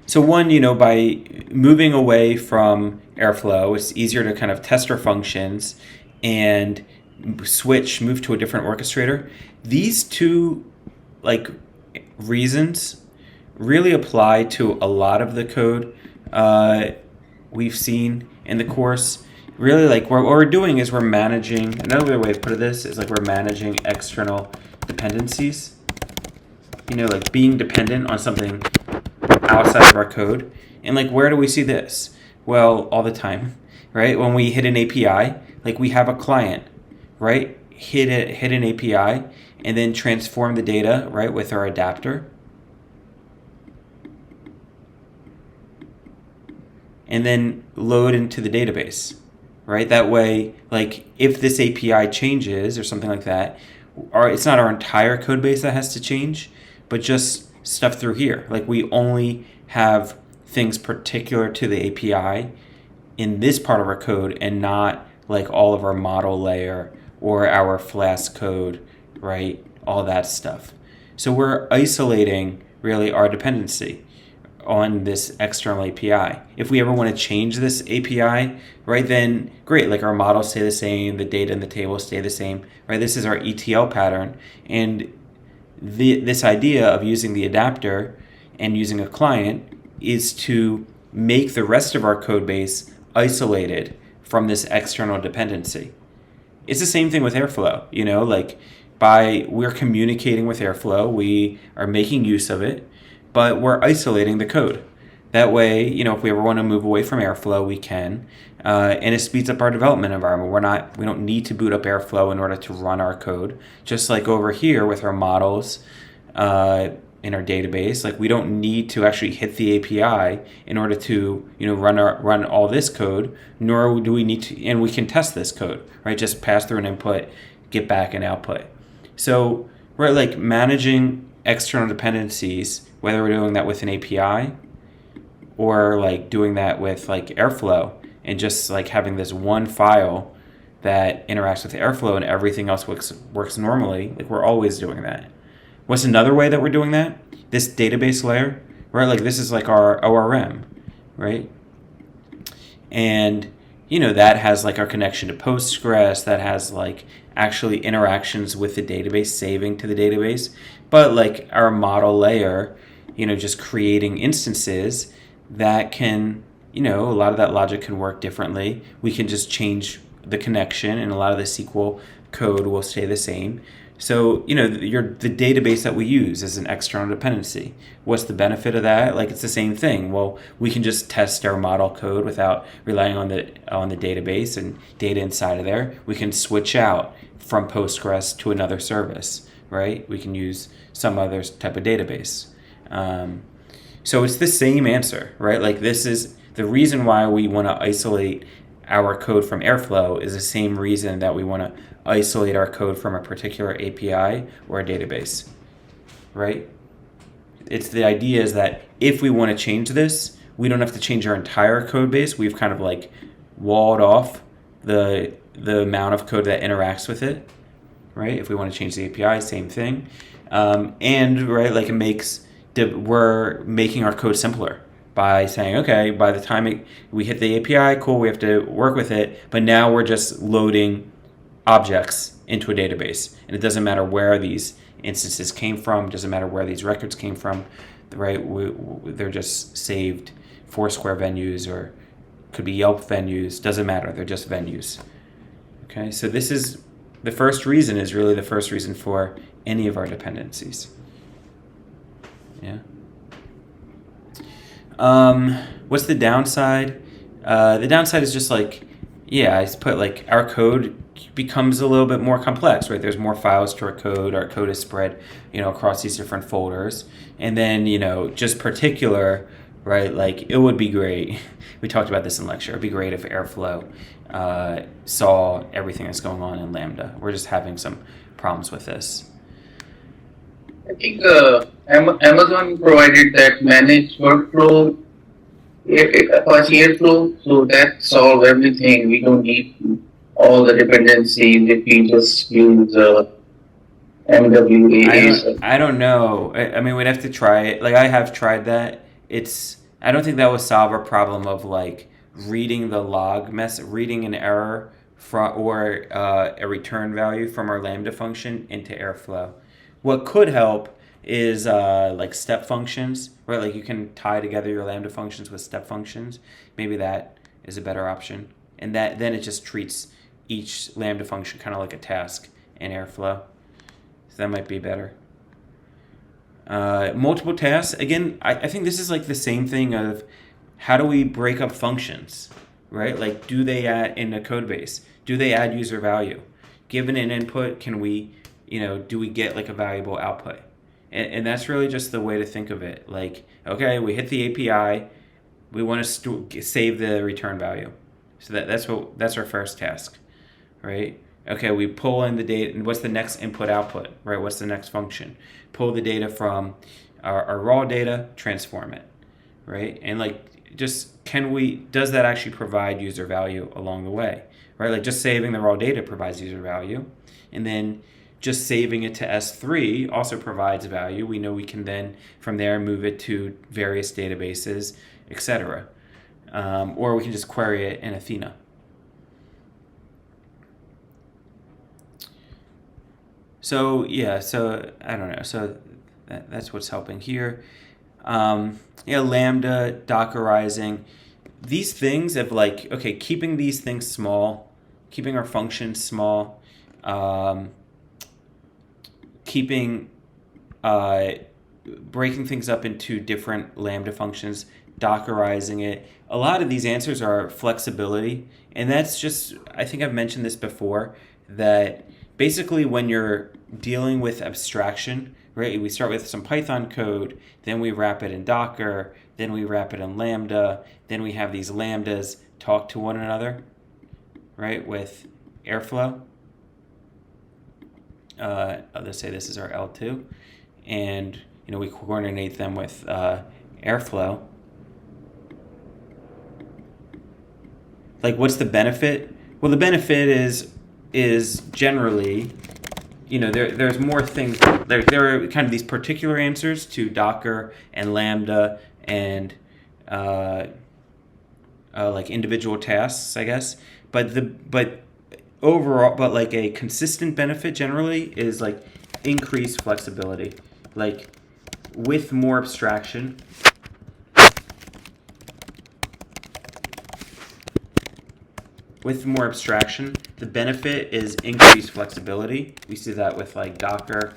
so one, by moving away from Airflow, it's easier to kind of test our functions and move to a different orchestrator. These two reasons really apply to a lot of the code we've seen in the course. Really, what we're doing is we're managing, another way to put this is we're managing external dependencies. Being dependent on something outside of our code. And where do we see this? Well, all the time, right? When we hit an API, we have a client, right? Hit an API and then transform the data, right, with our adapter. And then load into the database, right? That way, if this API changes or something like that, it's not our entire code base that has to change, but just stuff through here. We only have things particular to the API in this part of our code and not all of our model layer or our Flask code, right? All that stuff. So we're isolating really our dependency on this external API. If we ever want to change this API, right, then great, our models stay the same, the data in the table stay the same, right? This is our ETL pattern. And this idea of using the adapter and using a client is to make the rest of our code base isolated from this external dependency. It's the same thing with Airflow, we're communicating with Airflow, we are making use of it, but we're isolating the code. That way, if we ever want to move away from Airflow, we can, and it speeds up our development environment. We don't need to boot up Airflow in order to run our code. Just like over here with our models in our database, we don't need to actually hit the API in order to run all this code. Nor do we need to, and we can test this code, right? Just pass through an input, get back an output. So we're managing external dependencies, whether we're doing that with an API or doing that with Airflow and just having this one file that interacts with Airflow and everything else works normally. We're always doing that. What's another way that we're doing that? This database layer, right? This is our ORM, right? And that has our connection to Postgres, that has actually interactions with the database, saving to the database. But our model layer, just creating instances that can, a lot of that logic can work differently. We can just change the connection and a lot of the SQL code will stay the same. So, the database that we use is an external dependency. What's the benefit of that? It's the same thing. Well, we can just test our model code without relying on the database and data inside of there. We can switch out from Postgres to another service, right? We can use some other type of database. So it's the same answer, right? This is the reason why we want to isolate our code from Airflow is the same reason that we want to isolate our code from a particular API or a database, right? It's the idea is that if we want to change this, we don't have to change our entire code base. We've kind of walled off the amount of code that interacts with it, right? If we want to change the API, same thing. And right, we're making our code simpler by saying, okay, by the time we hit the API, cool, we have to work with it, but now we're just loading objects into a database. And it doesn't matter where these instances came from, doesn't matter where these records came from, right? They're just saved Foursquare venues or could be Yelp venues, doesn't matter, they're just venues. Okay, so this is the first reason is really the first reason for any of our dependencies. Yeah. What's the downside? The downside is just like, yeah, I put like our code becomes a little bit more complex, right? There's more files to our code. Our code is spread, across these different folders. And then, just particular, right? Like it would be great. We talked about this in lecture. It'd be great if Airflow saw everything that's going on in Lambda. We're just having some problems with this. I think Amazon provided that managed workflow, Apache Airflow, so that solves everything. We don't need all the dependencies if we just use MWA. I don't know. I mean, we'd have to try it. Like I have tried that. I don't think that will solve a problem of like reading the reading an error or a return value from our Lambda function into Airflow. What could help is like step functions, right? Like you can tie together your Lambda functions with step functions. Maybe that is a better option. And then it just treats each Lambda function kind of like a task in Airflow. So that might be better. Multiple tasks. Again, I think this is like the same thing of how do we break up functions, right? Like do they add in a code base? Do they add user value? Given an input, can we, do we get like a valuable output? And that's really just the way to think of it. Like, okay, we hit the API, we want to save the return value. So that's our first task, right? Okay, we pull in the data, and what's the next input output, right? What's the next function? Pull the data from our raw data, transform it, right? And like, does that actually provide user value along the way, right? Like just saving the raw data provides user value, and then just saving it to S3 also provides value. We know we can then from there move it to various databases, etc. Or we can just query it in Athena. So yeah, so I don't know. So that's what's helping here. Lambda, Dockerizing, these things of like, okay, keeping these things small, keeping our functions small, keeping breaking things up into different Lambda functions, Dockerizing it. A lot of these answers are flexibility, and that's just, I think I've mentioned this before, that basically when you're dealing with abstraction, right, we start with some Python code, then we wrap it in Docker, then we wrap it in Lambda, then we have these Lambdas talk to one another, right, with Airflow. Let's say this is our L2, and we coordinate them with Airflow. Like, what's the benefit? Well, the benefit is generally, there's more things. There are kind of these particular answers to Docker and Lambda and like individual tasks, I guess. But overall, but like a consistent benefit generally is like increased flexibility. Like with more abstraction, the benefit is increased flexibility. We see that with like Docker,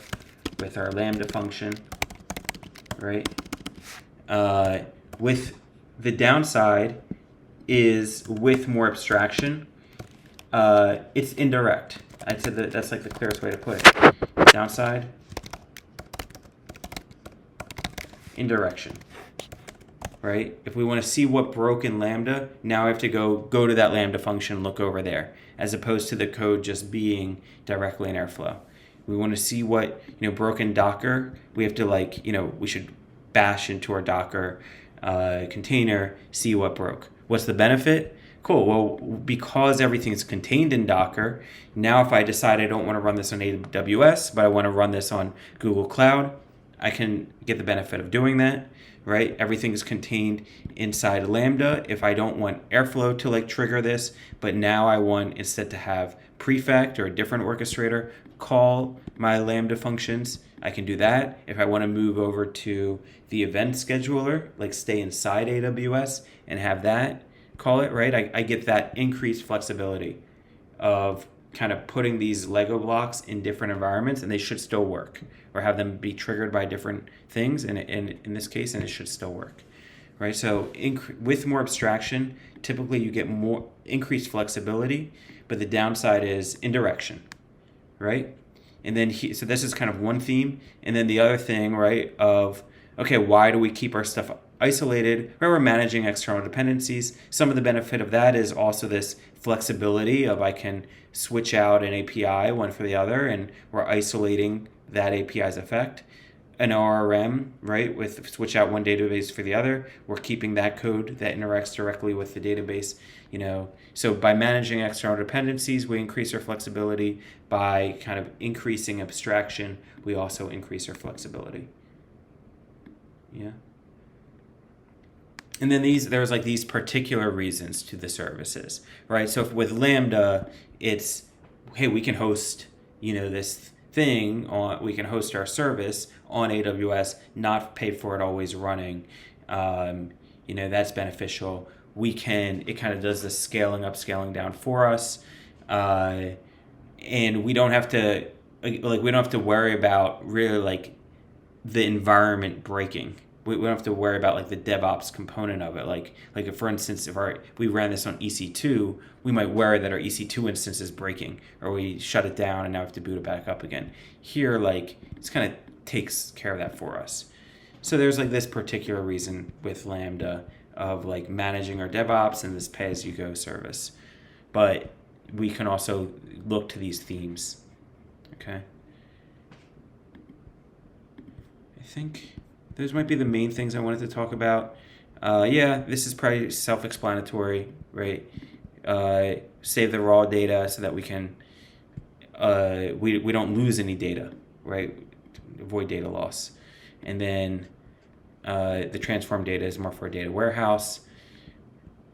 with our Lambda function, right? With the downside is with more abstraction, it's indirect. I'd say that's like the clearest way to put it. Downside, indirection. Right? If we want to see what broke in Lambda, now I have to go to that Lambda function, look over there, as opposed to the code just being directly in Airflow. We want to see what broke in Docker. We have to we should bash into our Docker container, see what broke. What's the benefit? Cool. Well, because everything is contained in Docker, now if I decide I don't want to run this on AWS, but I want to run this on Google Cloud, I can get the benefit of doing that. Right? Everything is contained inside Lambda. If I don't want Airflow to trigger this, but now I want instead to have Prefect or a different orchestrator call my Lambda functions, I can do that. If I want to move over to the event scheduler, like stay inside AWS and have that call it, right? I get that increased flexibility of kind of putting these Lego blocks in different environments, and they should still work, or have them be triggered by different things in this case, and it should still work, right? So with more abstraction, typically you get more increased flexibility, but the downside is indirection, right? And then so this is kind of one theme, and then the other thing, right, of okay, why do we keep our stuff isolated? Right, we're managing external dependencies. Some of the benefit of that is also this flexibility of I can switch out an API one for the other, and we're isolating that API's effect. An ORM, right, with switch out one database for the other, we're keeping that code that interacts directly with the database, So by managing external dependencies, we increase our flexibility. By kind of increasing abstraction, we also increase our flexibility. Yeah. And then there's like these particular reasons to the services, right? So with Lambda, it's, hey, we can host, this thing we can host our service on AWS, not pay for it always running. That's beneficial. It kind of does the scaling up, scaling down for us. And we don't have to, worry about really the environment breaking. We don't have to worry about the DevOps component of it. Like if, for instance, if we ran this on EC2, we might worry that our EC2 instance is breaking, or we shut it down and now we have to boot it back up again. Here, it's kind of takes care of that for us. So there's this particular reason with Lambda of managing our DevOps and this pay-as-you-go service. But we can also look to these themes. Okay. I think those might be the main things I wanted to talk about. This is probably self-explanatory, right? Save the raw data so that we can we don't lose any data, right? Avoid data loss. And then the transform data is more for a data warehouse.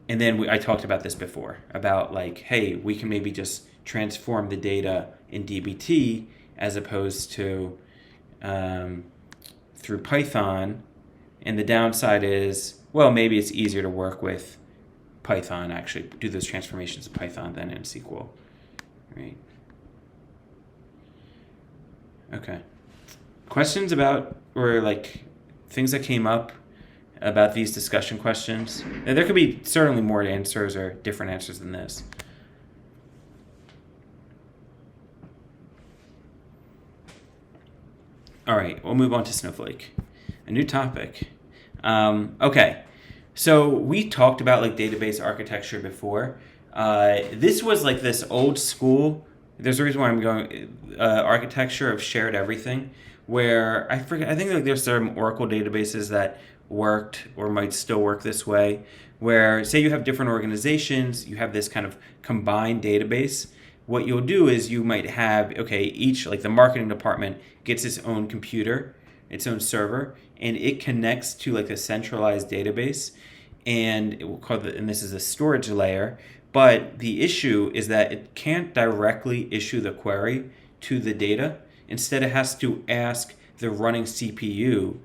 And then I talked about this before, about hey, we can maybe just transform the data in dbt as opposed to through Python. And the downside is, well, maybe it's easier to work with Python, actually do those transformations in Python than in SQL, right? Okay. Questions about, or things that came up about these discussion questions? And there could be certainly more answers or different answers than this. All right, we'll move on to Snowflake, a new topic. Okay, so we talked about database architecture before. This was this old school. There's a reason why I'm going architecture of shared everything, where I think there's some Oracle databases that worked or might still work this way, where say you have different organizations, you have this kind of combined database. What you'll do is you might have, each, the marketing department gets its own computer, its own server, and it connects to a centralized database, and it will and this is a storage layer. But the issue is that it can't directly issue the query to the data. Instead, it has to ask the running CPU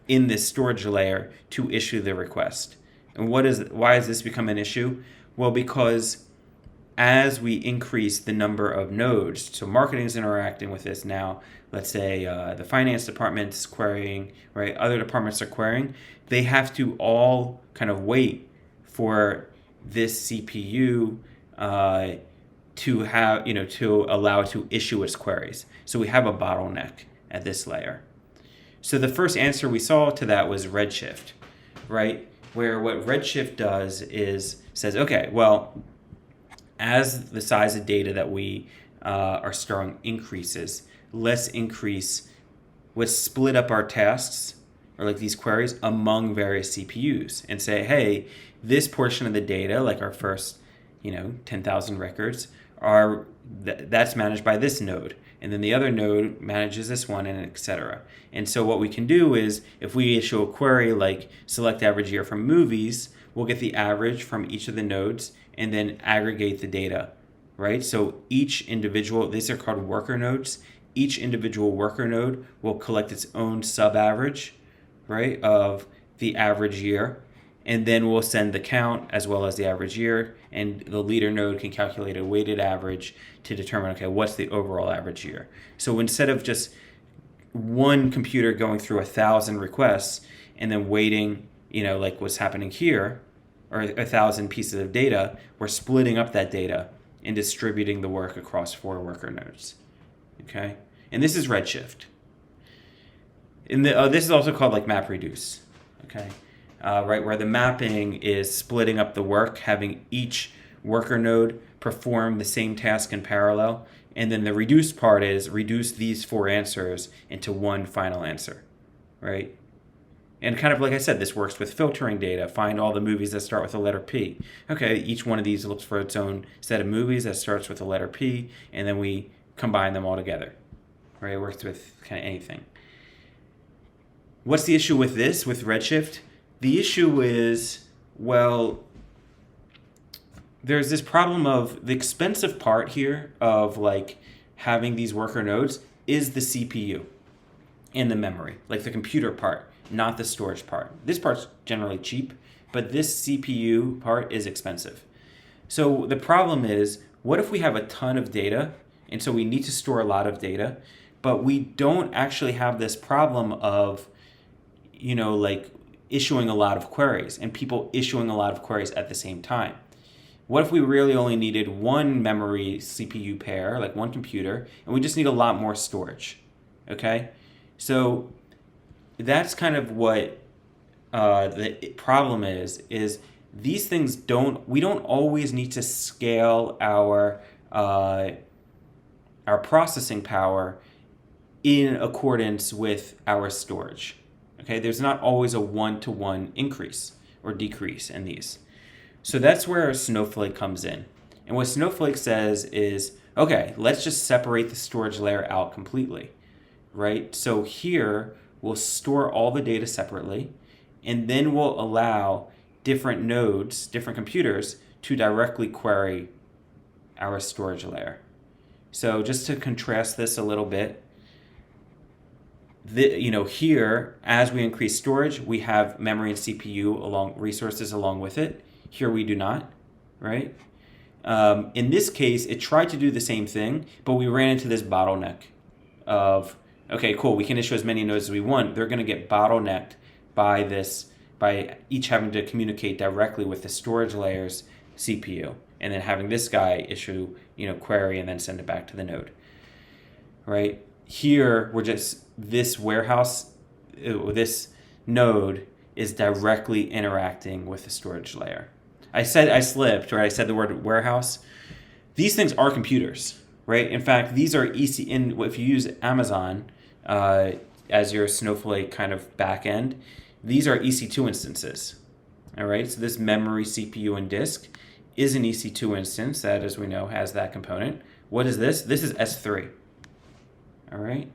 in this storage layer to issue the request. And why has this become an issue? Well, because as we increase the number of nodes, so marketing is interacting with this now, let's say the finance department's querying, right? Other departments are querying. They have to all kind of wait for this CPU to have, to allow it to issue its queries. So we have a bottleneck at this layer. So the first answer we saw to that was Redshift, right? Where what Redshift does is says, okay, well, as the size of data that we are storing increases, let's split up our tasks or these queries among various CPUs and say, hey, this portion of the data, our first, 10,000 records, that's managed by this node. And then the other node manages this one, and et cetera. And so what we can do is, if we issue a query select average year from movies, we'll get the average from each of the nodes and then aggregate the data, right? So each individual, these are called worker nodes. Each individual worker node will collect its own sub-average, right, of the average year. And then we'll send the count as well as the average year. And the leader node can calculate a weighted average to determine, okay, what's the overall average year? So instead of just one computer going through 1,000 requests and then waiting, like what's happening here, or 1,000 pieces of data, we're splitting up that data and distributing the work across 4 worker nodes. Okay, and this is Redshift. This is also called like map reduce. Okay, right, where the mapping is splitting up the work, having each worker node perform the same task in parallel, and then the reduce part is reduce these 4 answers into one final answer, right? And kind of like I said, this works with filtering data. Find all the movies that start with the letter P. Okay, each one of these looks for its own set of movies that starts with the letter P, and then we combine them all together, right? It works with kind of anything. What's the issue with this, with Redshift? The issue is, well, there's this problem of the expensive part here of like having these worker nodes is the CPU and the memory, like the computer part, not the storage part. This part's generally cheap, but this CPU part is expensive. So the problem is, what if we have a ton of data, and so we need to store a lot of data, but we don't actually have this problem of, like issuing a lot of queries and people issuing a lot of queries at the same time? What if we really only needed one memory CPU pair, like one computer, and we just need a lot more storage? Okay, so that's kind of what the problem is these things we don't always need to scale our processing power in accordance with our storage. Okay, there's not always a one-to-one increase or decrease in these. So that's where Snowflake comes in. And what Snowflake says is, okay, let's just separate the storage layer out completely, right? So here we'll store all the data separately, and then we'll allow different nodes, different computers, to directly query our storage layer. So just to contrast this a little bit, here, as we increase storage, we have memory and CPU resources along with it. Here we do not, right? In this case, it tried to do the same thing, but we ran into this bottleneck of, okay, cool, we can issue as many nodes as we want. They're going to get bottlenecked by each having to communicate directly with the storage layer's CPU, and then having this guy issue, query and then send it back to the node, right? Here, this warehouse, this node is directly interacting with the storage layer. I slipped, right? I said the word warehouse. These things are computers, right? In fact, these are if you use Amazon as your Snowflake kind of backend, these are EC2 instances, all right? So this memory, CPU, and disk is an EC2 instance that, as we know, has that component. What is this? This is S3, all right?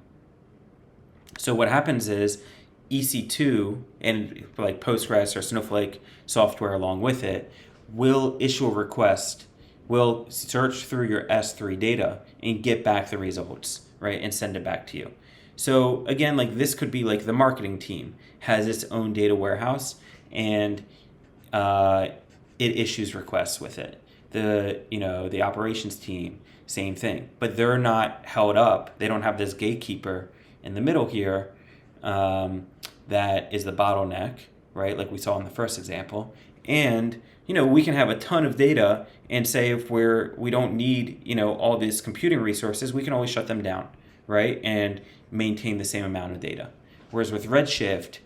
So what happens is EC2 and like Postgres or Snowflake software along with it will issue a request, will search through your S3 data and get back the results, right, and send it back to you. So again, like this could be like the marketing team has its own data warehouse and it issues requests with it. The operations team, same thing, but they're not held up. They don't have this gatekeeper in the middle here that is the bottleneck, right? Like we saw in the first example. And, we can have a ton of data and say if we don't need, all these computing resources, we can always shut them down, right? And maintain the same amount of data. Whereas with Redshift,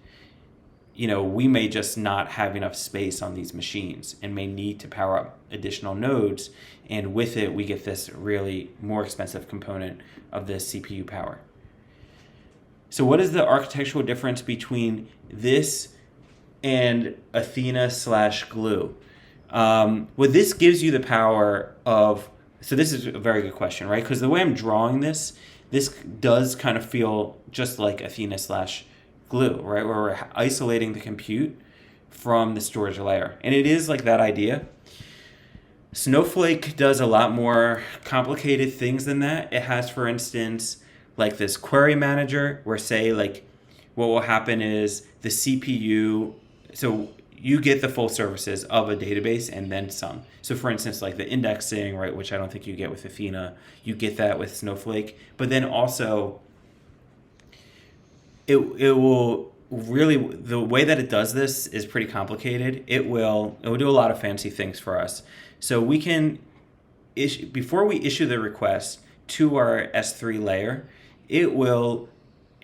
we may just not have enough space on these machines and may need to power up additional nodes. And with it, we get this really more expensive component of the CPU power. So what is the architectural difference between this and Athena/Glue? Well, this gives you the power of, so this is a very good question, right? Because the way I'm drawing this does kind of feel just like Athena/Glue, right? Where we're isolating the compute from the storage layer. And it is like that idea. Snowflake does a lot more complicated things than that. It has, for instance, like this query manager where say like what will happen is the CPU, so you get the full services of a database and then some. So for instance, like the indexing, right, which I don't think you get with Athena, you get that with Snowflake. But then also it will really the way that it does this is pretty complicated. It will do a lot of fancy things for us. So we can before we issue the request to our S3 layer, it will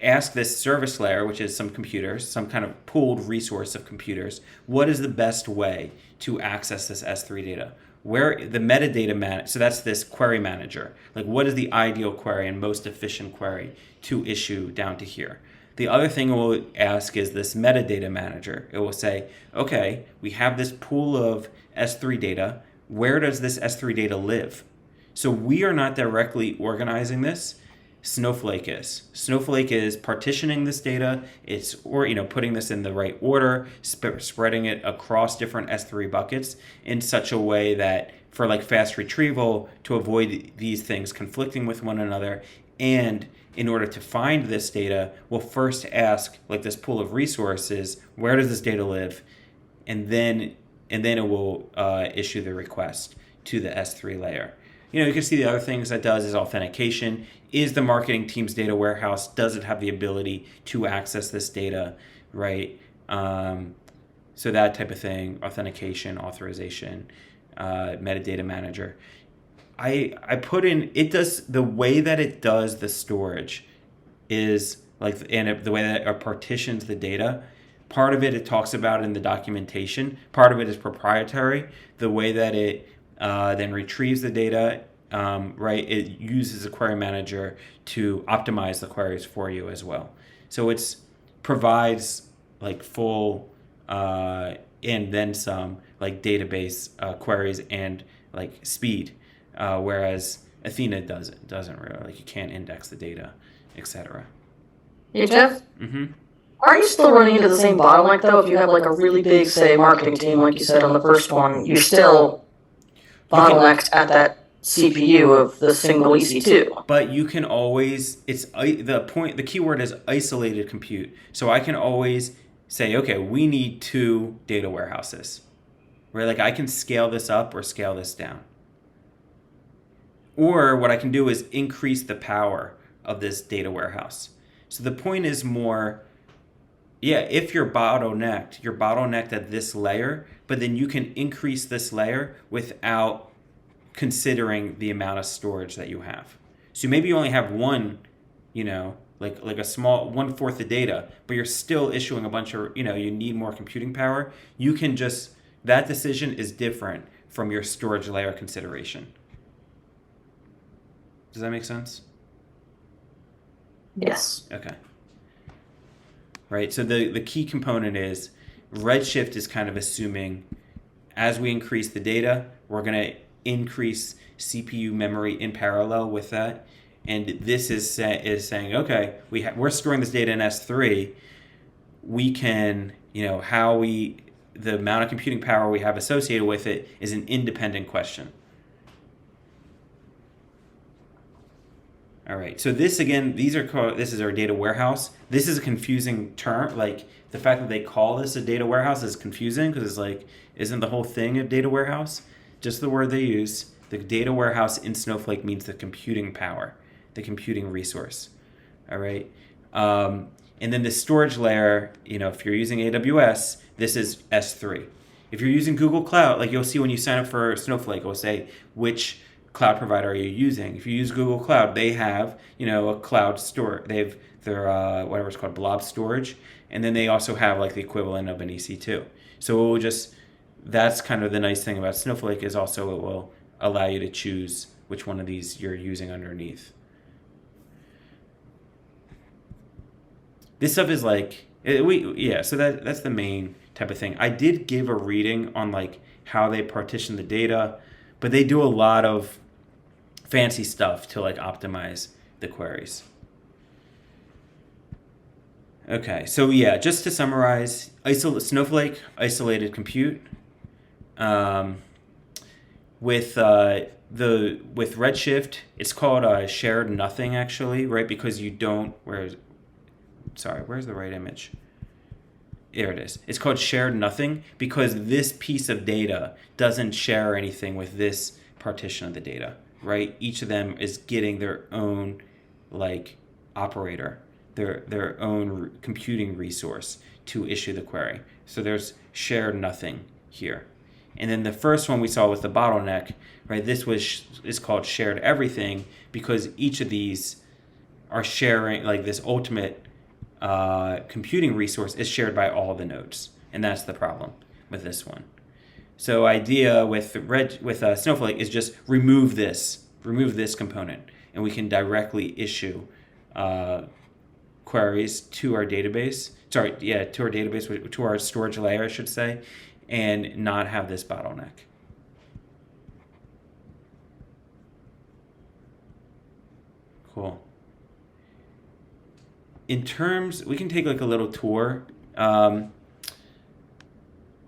ask this service layer, which is some computers, some kind of pooled resource of computers, what is the best way to access this S3 data? Where the metadata so that's this query manager. Like, what is the ideal query and most efficient query to issue down to here? The other thing it will ask is this metadata manager. It will say, okay, we have this pool of S3 data. Where does this S3 data live? So we are not directly organizing this. Snowflake is. Snowflake is partitioning this data. It's putting this in the right order, spreading it across different S3 buckets in such a way that for like fast retrieval to avoid these things conflicting with one another. And in order to find this data, we'll first ask like this pool of resources, where does this data live? And then it will issue the request to the S3 layer. You can see the other things that does is authentication. Is the marketing team's data warehouse, does it have the ability to access this data, right? So that type of thing, authentication, authorization, metadata manager. I put in, it does, the way that it does the storage is like, and the way that it partitions the data, part of it talks about in the documentation, part of it is proprietary. The way that it then retrieves the data, right? It uses a query manager to optimize the queries for you as well. So it provides like full and then some like database queries and like speed, whereas Athena doesn't really, like you can't index the data, etc. Hey Jeff, Mm-hmm. aren't you still running into the same bottleneck though? If you have like a really big, say, marketing team, like you said on the first one, you're still bottlenecked at that CPU of the single EC2. But you can always, the keyword is isolated compute. So I can always say, okay, we need 2 data warehouses. Right? Like I can scale this up or scale this down. Or what I can do is increase the power of this data warehouse. So the point is more, if you're bottlenecked at this layer, but then you can increase this layer without considering the amount of storage that you have. So maybe you only have one, like a small 1/4 the data, but you're still issuing a bunch of, you need more computing power. You can that decision is different from your storage layer consideration. Does that make sense? Yes. Okay. Right, so the key component is Redshift is kind of assuming as we increase the data, we're going to increase CPU memory in parallel with that. And this is saying, okay, we're storing this data in S3. We can, the amount of computing power we have associated with it is an independent question. All right, so this again, this is our data warehouse. This is a confusing term. Like the fact that they call this a data warehouse is confusing because it's like, isn't the whole thing a data warehouse? Just the word they use. The data warehouse in Snowflake means the computing power, the computing resource. All right, and then the storage layer. If you're using AWS, this is S3. If you're using Google Cloud, like you'll see when you sign up for Snowflake, it will say which cloud provider are you using. If you use Google Cloud, they have a cloud store. They have their whatever it's called, blob storage, and then they also have like the equivalent of an EC2. So it will that's kind of the nice thing about Snowflake is also it will allow you to choose which one of these you're using underneath. This stuff is like so that's the main type of thing. I did give a reading on like how they partition the data, but they do a lot of fancy stuff to like optimize the queries. Okay, so just to summarize, Snowflake isolated compute. With Redshift, it's called shared nothing actually, right? Because you don't. Where's the right image? There it is. It's called shared nothing because this piece of data doesn't share anything with this partition of the data, right? Each of them is getting their own like operator, their own computing resource to issue the query. So there's shared nothing here. And then the first one we saw with the bottleneck, right? This is called shared everything because each of these are sharing, like this ultimate computing resource is shared by all the nodes, and that's the problem with this one. So idea with Snowflake is just remove this component, and we can directly issue queries to our database. To our database, to our storage layer, I should say, and not have this bottleneck. Cool. In terms, we can take like a little tour.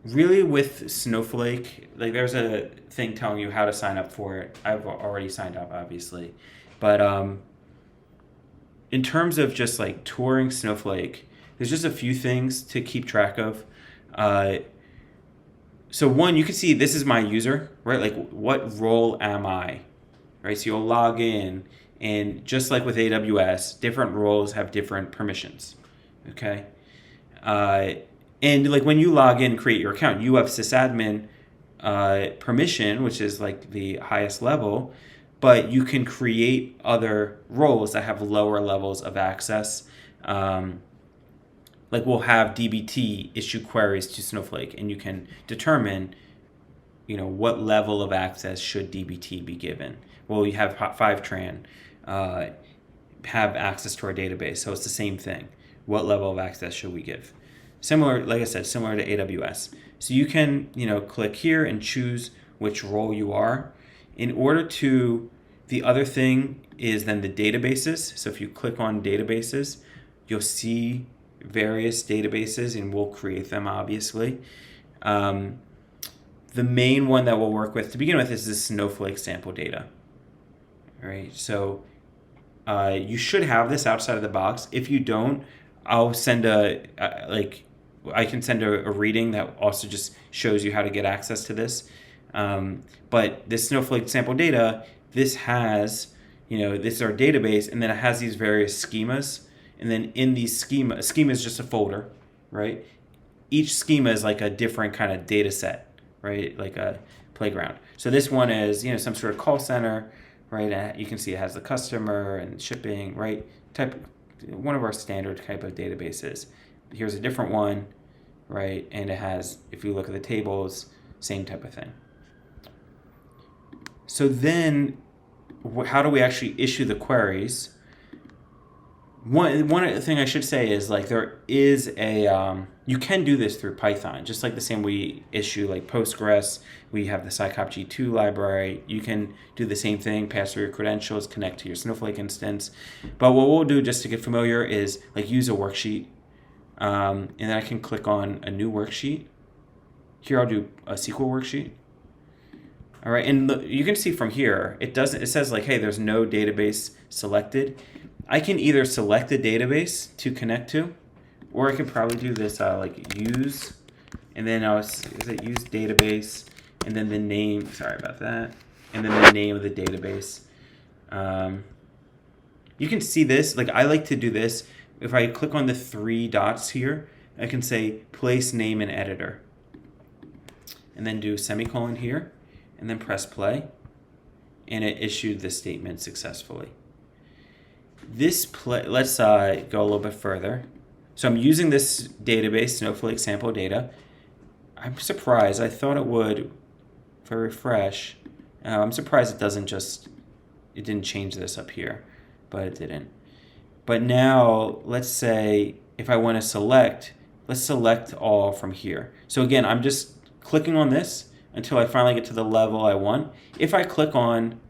Really with Snowflake, like there's a thing telling you how to sign up for it. I've already signed up, obviously. But in terms of just like touring Snowflake, there's just a few things to keep track of. So one, you can see this is my user, right? Like what role am I, right? So you'll log in, and just like with AWS, different roles have different permissions, okay? And like when you log in, create your account, you have sysadmin permission, which is like the highest level, but you can create other roles that have lower levels of access. Like we'll have DBT issue queries to Snowflake, and you can determine, what level of access should DBT be given. Well, you have Fivetran have access to our database, so it's the same thing. What level of access should we give? Similar, like I said, similar to AWS. So you can, click here and choose which role you are. In order to, the other thing is then the databases. So if you click on databases, you'll see various databases, and we'll create them, obviously. The main one that we'll work with to begin with is the Snowflake sample data. All right, so you should have this outside of the box. If you don't, I'll send I can send a reading that also just shows you how to get access to this. But this Snowflake sample data, this has, this is our database, and then it has these various schemas. And then in these schema is just a folder, right? Each schema is like a different kind of data set, right? Like a playground. So this one is, some sort of call center, right? And you can see it has the customer and shipping, right? One of our standard type of databases. Here's a different one, right? And it has, if you look at the tables, same type of thing. So then, how do we actually issue the queries? One thing I should say is like there is a, you can do this through Python, just like the same we issue like Postgres, we have the Setup.Pi library. You can do the same thing, pass through your credentials, connect to your Snowflake instance. But what we'll do just to get familiar is like use a worksheet. And then I can click on a new worksheet. Here I'll do a SQL worksheet. All right, and you can see from here, it says like, hey, there's no database selected. I can either select a database to connect to, or I could probably do this like use, and then use database, and then the name, sorry about that, and then the name of the database. You can see this, like I like to do this. If I click on the 3 dots here, I can say place name in editor, and then do semicolon here, and then press play, and it issued the statement successfully. Let's go a little bit further. So I'm using this database, Snowflake sample data. I'm surprised. I thought it would, if I refresh, I'm surprised it didn't change this up here, but it didn't. But now, let's say if I want to let's select all from here. So again, I'm just clicking on this until I finally get to the level I want. If I click on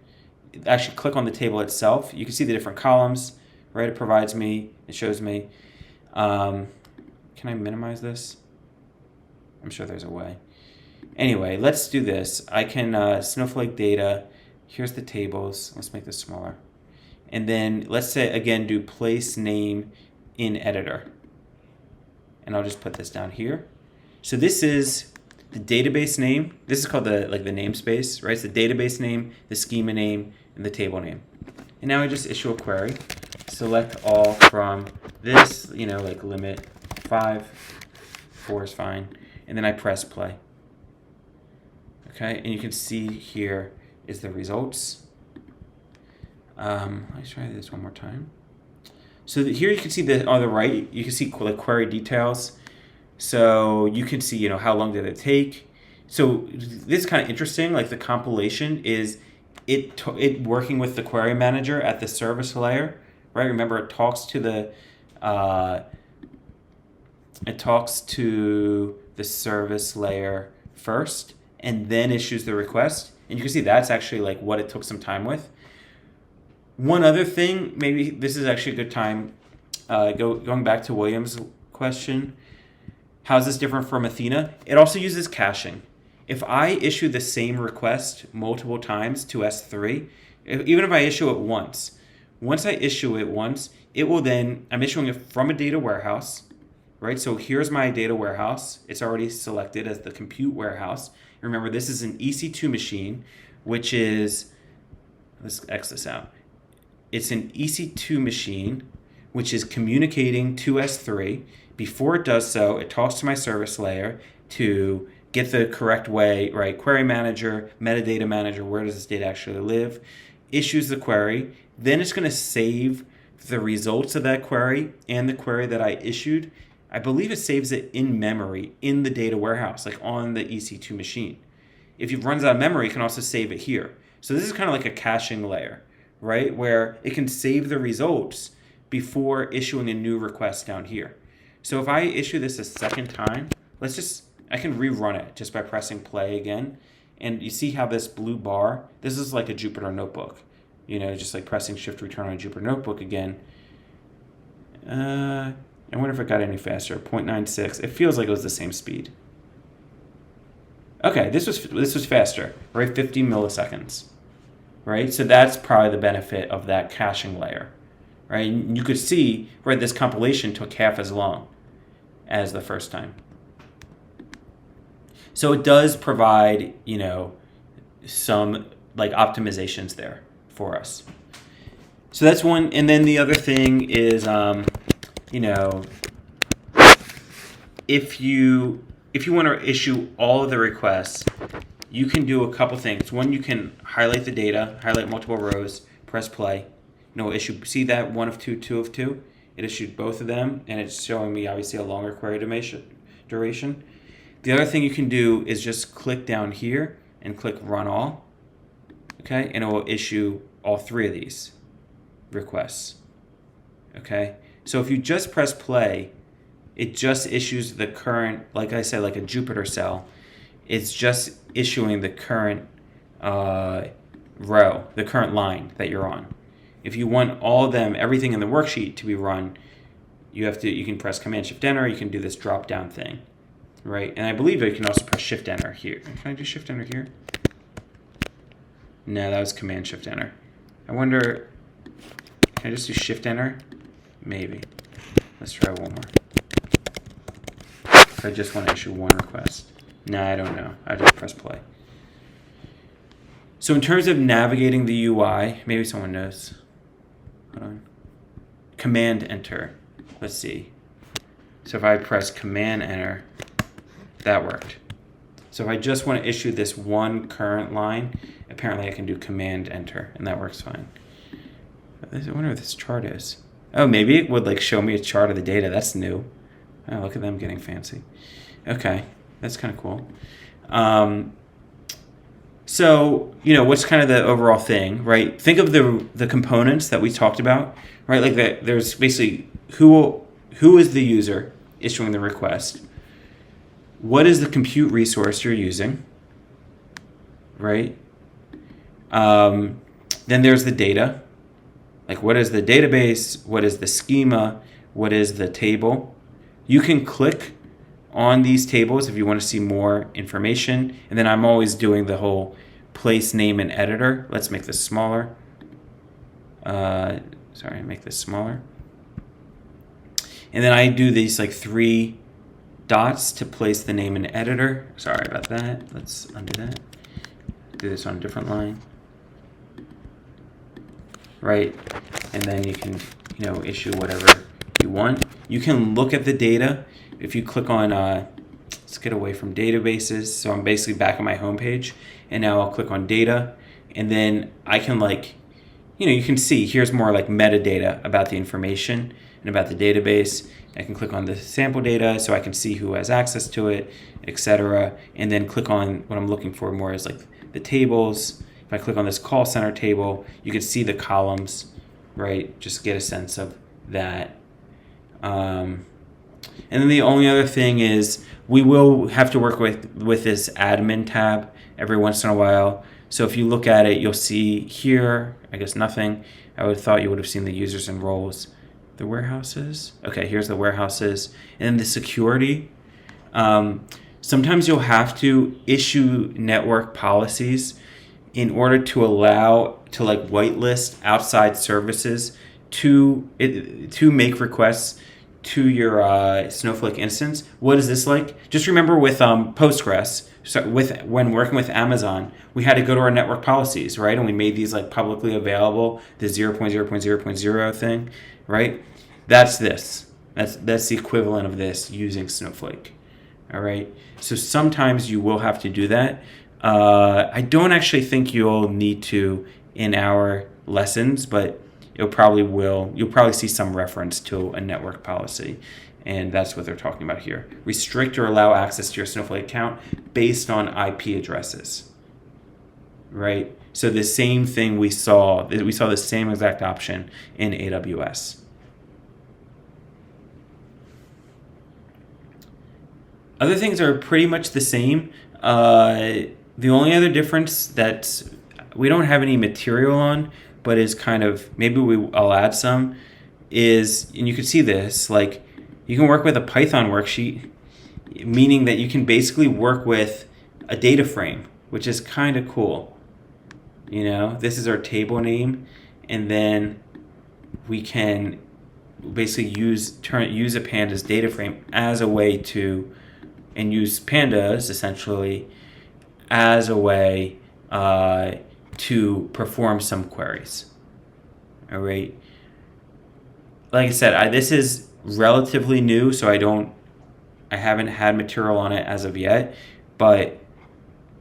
the table itself, you can see the different columns, right? It shows me. Can I minimize this? I'm sure there's a way. Anyway, let's do this. I can Snowflake data. Here's the tables. Let's make this smaller. And then let's say, again, do place name in editor. And I'll just put this down here. So this is the database name. This is called the namespace, right? It's the database name, the schema name, and the table name. And now I just issue a query. Select all from this, you know, like limit 5, 4 is fine, and then I press play. Okay, and you can see here is the results. Let's try this one more time. So here you can see that on the right, you can see like query details. So you can see, you know, how long did it take. So this is kind of interesting. Like the compilation is it working with the query manager at the service layer, right? Remember, it talks to the service layer first, and then issues the request. And you can see that's actually like what it took some time with. One other thing, maybe this is actually a good time, going back to William's question, how's this different from Athena? It also uses caching. If I issue the same request multiple times to S3, even if I issue it once I issue it once, it will then, I'm issuing it from a data warehouse, right? So here's my data warehouse. It's already selected as the compute warehouse. Remember, this is an EC2 machine, which is, let's X this out. It's an EC2 machine, which is communicating to S3. Before it does so, it talks to my service layer to get the correct way, right? Query manager, metadata manager, where does this data actually live? Issues the query. Then it's going to save the results of that query and the query that I issued. I believe it saves it in memory in the data warehouse, like on the EC2 machine. If it runs out of memory, it can also save it here. So this is kind of like a caching layer, right? Where it can save the results before issuing a new request down here. So if I issue this a second time, I can rerun it just by pressing play again. And you see how this blue bar, this is like a Jupyter notebook. You know, just like pressing shift return on a Jupyter notebook again. I wonder if it got any faster, 0.96. It feels like it was the same speed. Okay, this was faster, right? 50 milliseconds, right? So that's probably the benefit of that caching layer, right? And you could see, right, this compilation took half as long as the first time. So it does provide, you know, some like optimizations there for us. So that's one. And then the other thing is, you know, if you want to issue all of the requests, you can do a couple things. One, you can highlight the data, highlight multiple rows, press play. You know, issue. See that 1 of 2, 2 of 2? It issued both of them, and it's showing me obviously a longer query duration. The other thing you can do is just click down here and click Run All, okay? And it will issue all 3 of these requests, okay? So if you just press play, it just issues the current, like I said, like a Jupyter cell. It's just issuing the current row, the current line that you're on. If you want all of them, everything in the worksheet to be run, you can press Command-Shift-Enter. You can do this drop-down thing. Right, and I believe you can also press Shift-Enter here. Can I do Shift-Enter here? No, that was Command-Shift-Enter. I wonder, can I just do Shift-Enter? Maybe. Let's try one more. If I just want to issue one request. No, I don't know. I just press play. So in terms of navigating the UI, maybe someone knows. Hold on. Command-Enter. Let's see. So if I press Command-Enter, that worked. So if I just want to issue this one current line, apparently I can do Command-Enter, and that works fine. I wonder what this chart is. Oh, maybe it would like show me a chart of the data. That's new. Oh, look at them getting fancy. Okay, that's kind of cool. So, you know, what's kind of the overall thing, right? Think of the components that we talked about, right? Like that. There's basically who is the user issuing the request. What is the compute resource you're using, right? Then there's the data. Like what is the database? What is the schema? What is the table? You can click on these tables if you want to see more information. And then I'm always doing the whole place, name, and editor. Let's make this smaller. Make this smaller. And then I do these like 3 dots to place the name and editor. Sorry about that. Let's undo that. Do this on a different line. Right? And then you can, you know, issue whatever if you want. You can look at the data. If you click on, let's get away from databases. So I'm basically back on my home page, and now I'll click on data, and then I can you can see here's more like metadata about the information and about the database. I can click on the sample data so I can see who has access to it, etc. And then click on what I'm looking for more is like the tables. If I click on this call center table, you can see the columns, right? Just get a sense of that. And then the only other thing is we will have to work with this admin tab every once in a while. So if you look at it, you'll see here, I guess nothing. I would have thought you would have seen the users and roles. The warehouses. Okay, here's the warehouses. And then the security. Sometimes you'll have to issue network policies in order to allow to whitelist outside services to make requests to your Snowflake instance. What is this like? Just remember with Postgres, when working with Amazon, we had to go to our network policies, right? And we made these publicly available, the 0.0.0.0 thing, right? That's this. That's the equivalent of this using Snowflake. All right. So sometimes you will have to do that. I don't actually think you'll need to in our lessons, but you'll probably see some reference to a network policy. And that's what they're talking about here. Restrict or allow access to your Snowflake account based on IP addresses. Right? So the same thing we saw the same exact option in AWS. Other things are pretty much the same. The only other difference that we don't have any material on, but is kind of, I'll add some, is, and you can see this, you can work with a Python worksheet, meaning that you can basically work with a data frame, which is kind of cool. This is our table name, and then we can basically use a pandas data frame as a way to, and use pandas essentially as a way to perform some queries. All right. Like I said, this is relatively new, so I haven't had material on it as of yet, but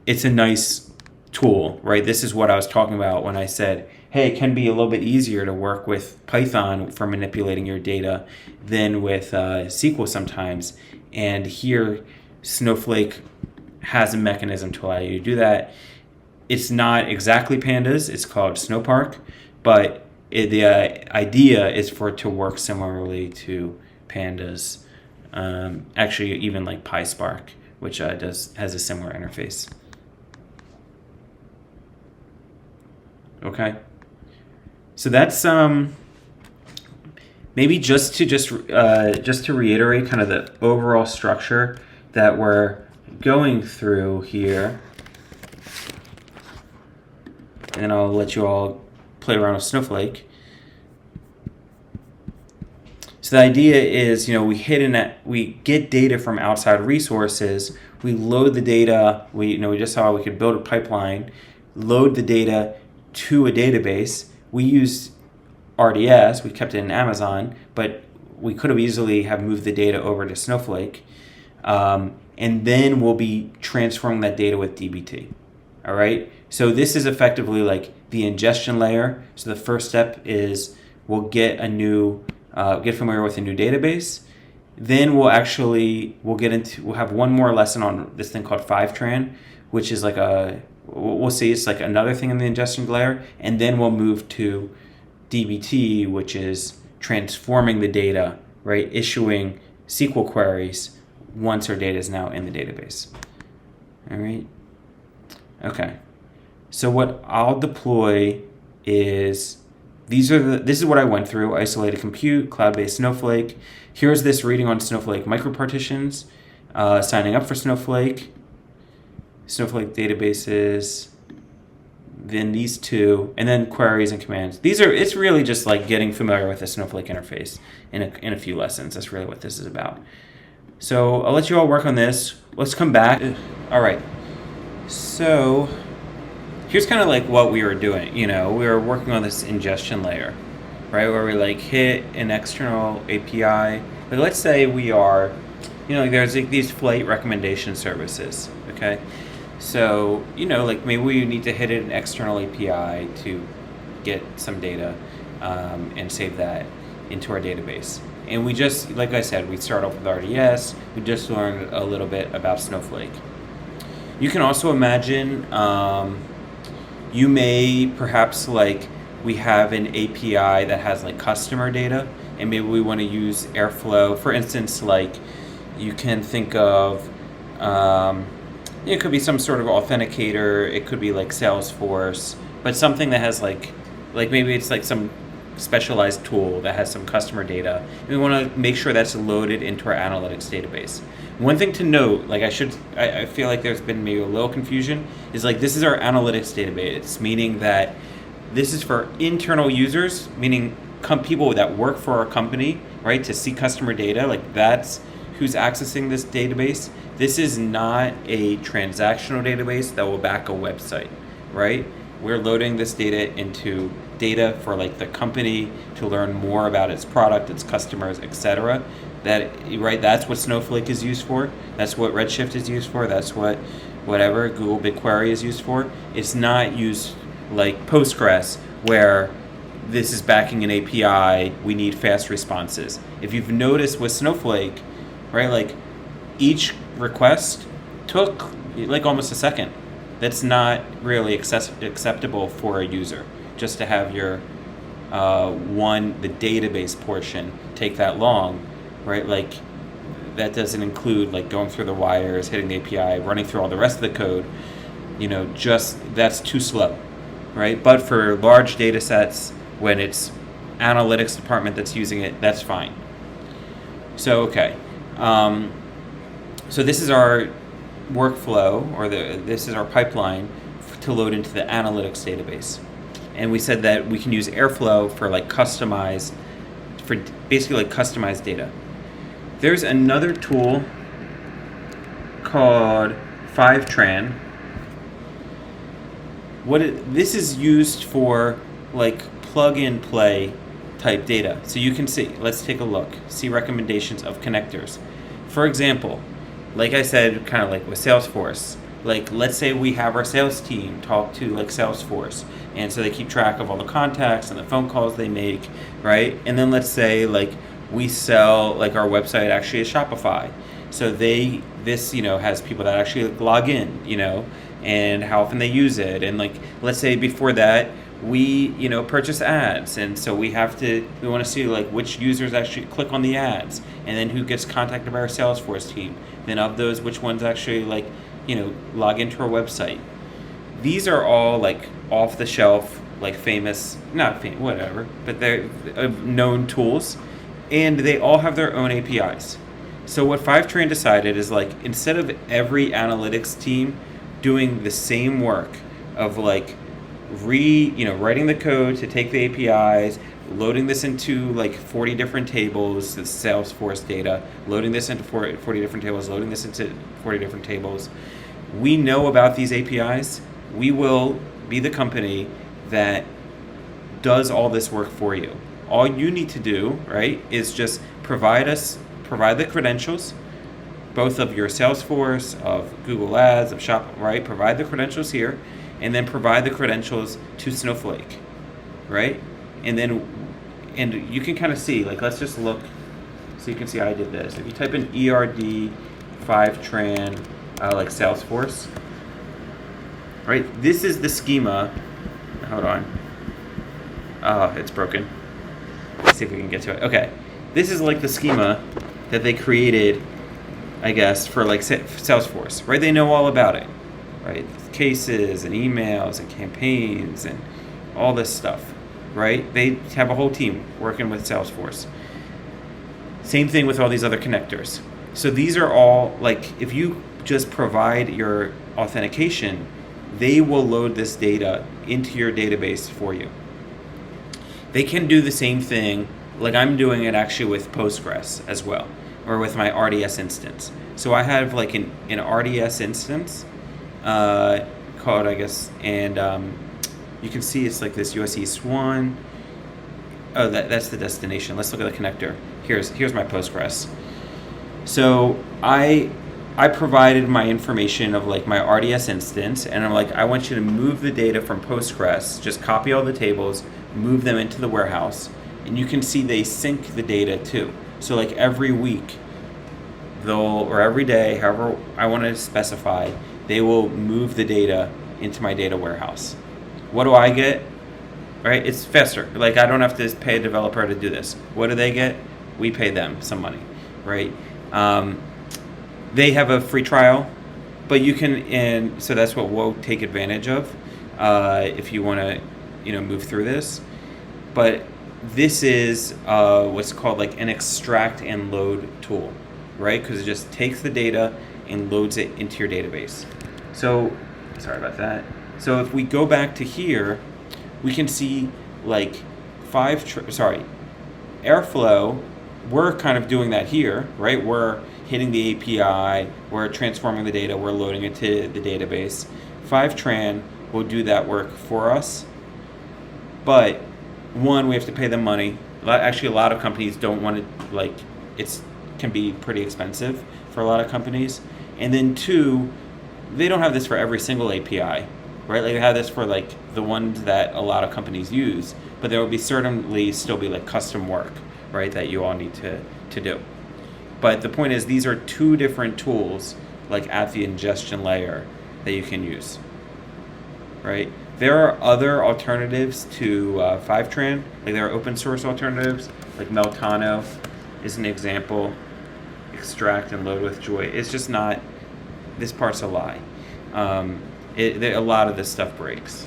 it's a nice tool, right? This is what I was talking about when I said, hey, it can be a little bit easier to work with Python for manipulating your data than with SQL sometimes. And here, Snowflake has a mechanism to allow you to do that. It's not exactly pandas, it's called Snowpark, but the idea is for it to work similarly to pandas. Actually, even like PySpark, which has a similar interface. Okay, so that's maybe just to reiterate kind of the overall structure that we're going through here, and then I'll let you all play around with Snowflake. So the idea is, we get data from outside resources, we load the data, we just saw we could build a pipeline, load the data to a database. We use RDS, we kept it in Amazon, but we could have easily have moved the data over to Snowflake. And then we'll be transferring that data with dbt. All right. So this is effectively like the ingestion layer. So the first step is we'll get familiar with a new database. Then we'll have one more lesson on this thing called Fivetran, which is we'll see it's like another thing in the ingestion layer. And then we'll move to dbt, which is transforming the data, right? Issuing SQL queries once our data is now in the database. All right. Okay. So what I'll deploy is this is what I went through: isolated compute, cloud-based Snowflake. Here's this reading on Snowflake micropartitions, signing up for Snowflake databases, then these two, and then queries and commands. It's really just like getting familiar with the Snowflake interface in a few lessons. That's really what this is about. So I'll let you all work on this. Let's come back. All right. So here's kind of like what we were doing. We were working on this ingestion layer. right? Where we like hit an external API. Like let's say we are, like there's like these flight recommendation services, okay? So, like maybe we need to hit an external API to get some data and save that into our database. And we just, like I said, we start off with RDS. We just learned a little bit about Snowflake. You can also imagine you may perhaps like we have an API that has like customer data, and maybe we want to use Airflow. For instance, like you can think of it could be some sort of authenticator. It could be like Salesforce, but something that has like maybe it's like some specialized tool that has some customer data. And we want to make sure that's loaded into our analytics database. One thing to note, like I feel like there's been maybe a little confusion, is like this is our analytics database, meaning that this is for internal users, meaning people that work for our company, right, to see customer data. Like that's who's accessing this database. This is not a transactional database that will back a website, right? We're loading this data into data for like the company to learn more about its product, its customers, etc. That's what Snowflake is used for. That's what Redshift is used for. That's what whatever Google BigQuery is used for. It's not used like Postgres where this is backing an API, we need fast responses. If you've noticed with Snowflake, right, like each request took like almost a second. That's not really acceptable for a user, just to have your the database portion take that long, right? Like that doesn't include like going through the wires, hitting the API, running through all the rest of the code, just that's too slow, right? But for large data sets, when it's analytics department that's using it, that's fine. So, okay. So this is our workflow, or this is our pipeline to load into the analytics database. And we said that we can use Airflow for basically customized data. There's another tool called Fivetran. This is used for like plug and play type data. So you can see, let's take a look, see recommendations of connectors. For example, like I said, kind of like with Salesforce, like let's say we have our sales team talk to like Salesforce, and so they keep track of all the contacts and the phone calls they make, right? And then let's say like we sell, like our website actually is Shopify, so this has people that actually log in, and how often they use it, and like let's say before that we purchase ads, and so we want to see like which users actually click on the ads, and then who gets contacted by our Salesforce team, then of those which ones actually like log into our website. These are all like off the shelf, like whatever, but they're known tools, and they all have their own APIs. So what Fivetran decided is like instead of every analytics team doing the same work of like writing the code to take the APIs, loading this into like 40 different tables, the Salesforce data, loading this into 40 different tables, loading this into 40 different tables. We know about these APIs. We will be the company that does all this work for you. All you need to do, right, is just provide the credentials, both of your Salesforce, of Google Ads, of Shop, right? Provide the credentials here, and then provide the credentials to Snowflake, right? And you can kind of see, like, let's just look, so you can see I did this. If you type in ERD 5tran, like Salesforce, right? This is the schema. Hold on. Oh, it's broken. Let's see if we can get to it. Okay. This is like the schema that they created, I guess, for like Salesforce, right? They know all about it, right? Cases and emails and campaigns and all this stuff, right? They have a whole team working with Salesforce. Same thing with all these other connectors. So these are all, like, if you just provide your authentication, they will load this data into your database for you. They can do the same thing, like I'm doing it actually with Postgres as well, or with my RDS instance. So I have like an RDS instance called, I guess, and you can see it's like this US East 1, Oh, that's the destination. Let's look at the connector. Here's my Postgres. So I provided my information of like my RDS instance, and I'm like, I want you to move the data from Postgres, just copy all the tables, move them into the warehouse, and you can see they sync the data too. So like every week, or every day, however I want to specify, they will move the data into my data warehouse. What do I get? Right? It's faster. Like I don't have to pay a developer to do this. What do they get? We pay them some money, right? They have a free trial, but you can, and so that's what we'll take advantage of if you want to, move through this. But this is what's called like an extract and load tool, right? Because it just takes the data and loads it into your database. So, sorry about that. So if we go back to here, we can see like Airflow, we're kind of doing that here, right? We're hitting the API, we're transforming the data, we're loading it to the database. Fivetran will do that work for us, but one, we have to pay them money. Actually, a lot of companies don't want to, like, can be pretty expensive for a lot of companies. And then two, they don't have this for every single API, right? Like they have this for like the ones that a lot of companies use, but there will be certainly still be like custom work, right, that you all need to do. But the point is, these are two different tools, like at the ingestion layer, that you can use, right? There are other alternatives to Fivetran, like there are open source alternatives, like Meltano is an example. Extract and load with Joy. It's just not. This part's a lie. A lot of this stuff breaks.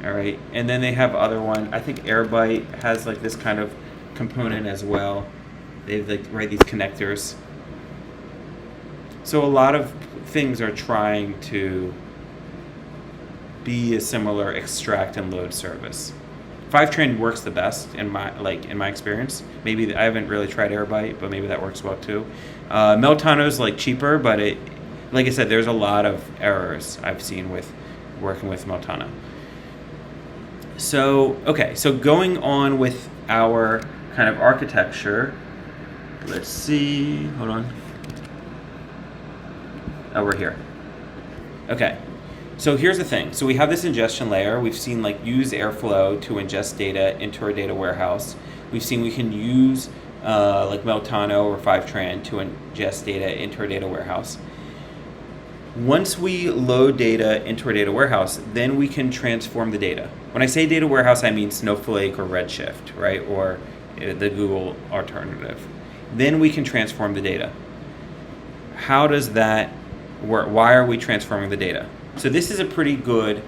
All right, and then they have other one. I think Airbyte has like this kind of component as well. They've like these connectors. So a lot of things are trying to be a similar extract and load service. Fivetran works the best in my experience. Maybe I haven't really tried Airbyte, but maybe that works well too. Meltano's like cheaper, but like I said, there's a lot of errors I've seen with working with Meltano. So going on with our kind of architecture. Let's see. Hold on. Oh, we're here. Okay. So here's the thing. So we have this ingestion layer. We've seen like use Airflow to ingest data into our data warehouse. We've seen we can use like Meltano or Fivetran to ingest data into our data warehouse. Once we load data into our data warehouse, then we can transform the data. When I say data warehouse, I mean Snowflake or Redshift, right? Or the Google alternative. Then we can transform the data. How does that work? Why are we transforming the data? So this is a pretty good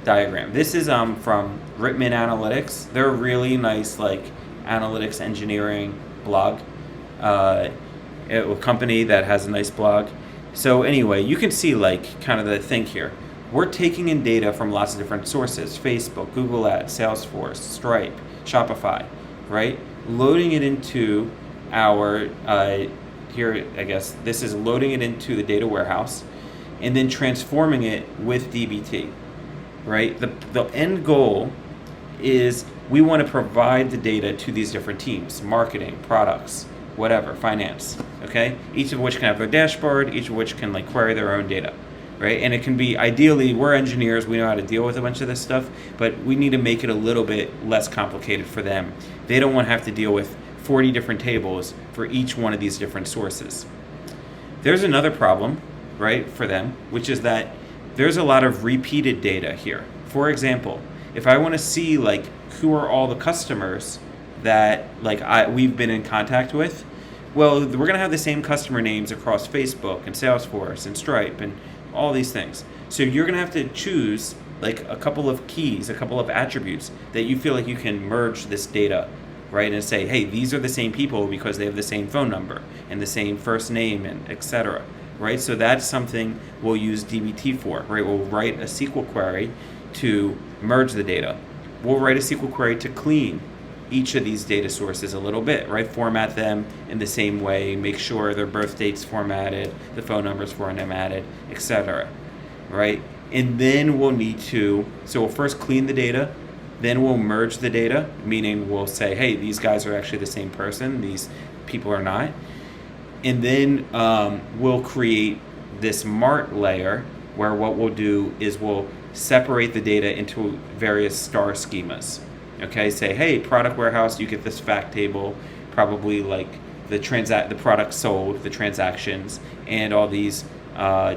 diagram. This is from Ritman Analytics. They're a really nice like analytics engineering blog, a company that has a nice blog. So anyway, you can see like kind of the thing here. We're taking in data from lots of different sources: Facebook, Google Ads, Salesforce, Stripe, Shopify, right? Loading it into our here, I guess this is loading it into the data warehouse, and then transforming it with DBT, right? The end goal is we want to provide the data to these different teams: marketing, products, whatever, finance, okay? Each of which can have their dashboard, each of which can like query their own data, right? And it can be, ideally, we're engineers, we know how to deal with a bunch of this stuff, but we need to make it a little bit less complicated for them. They don't want to have to deal with 40 different tables for each one of these different sources. There's another problem, right, for them, which is that there's a lot of repeated data here. For example, if I want to see like who are all the customers that like we've been in contact with, well, we're going to have the same customer names across Facebook and Salesforce and Stripe and all these things. So you're going to have to choose like a couple of keys, a couple of attributes that you feel like you can merge this data, right, and say, hey, these are the same people because they have the same phone number and the same first name and etc. Right? So that's something we'll use DBT for, right? We'll write a SQL query to merge the data. We'll write a SQL query to clean each of these data sources a little bit, right? Format them in the same way, make sure their birth date's formatted, the phone number's formatted, etc. Right? And then we'll need to, so we'll first clean the data, Then we'll merge the data, meaning we'll say, hey, these guys are actually the same person, these people are not. And then we'll create this mart layer where what we'll do is we'll separate the data into various star schemas. Okay, say, hey, product warehouse, you get this fact table, probably like the product sold, the transactions, and all these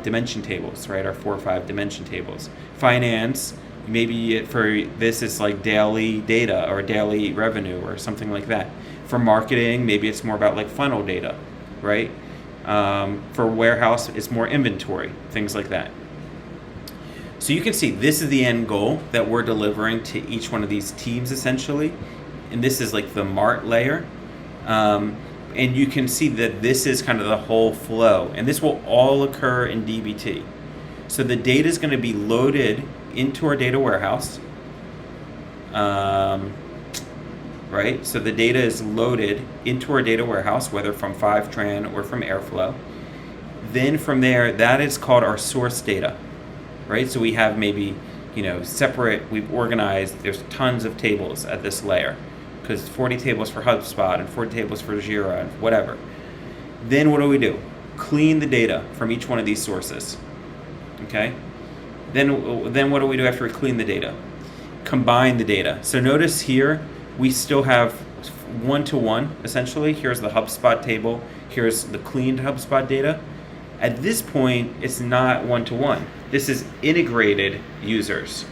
dimension tables, right? Our 4 or 5 dimension tables. Finance, maybe for this it's like daily data or daily revenue or something like that. For marketing, maybe it's more about like funnel data, right? For warehouse, it's more inventory, things like that. So you can see this is the end goal that we're delivering to each one of these teams essentially. And this is like the mart layer. And you can see that this is kind of the whole flow. And this will all occur in dbt. So the data is going to be loaded into our data warehouse. Right? So the data is loaded into our data warehouse, whether from Fivetran or from Airflow. Then from there, that is called our source data. Right? So we have maybe, separate, we've organized, there's tons of tables at this layer. Because 40 tables for HubSpot and 40 tables for Jira and whatever. Then what do? Clean the data from each one of these sources. Okay? Then what do we do after we clean the data? Combine the data. So notice here, we still have one-to-one, essentially. Here's the HubSpot table. Here's the cleaned HubSpot data. At this point, it's not one-to-one. This is integrated users,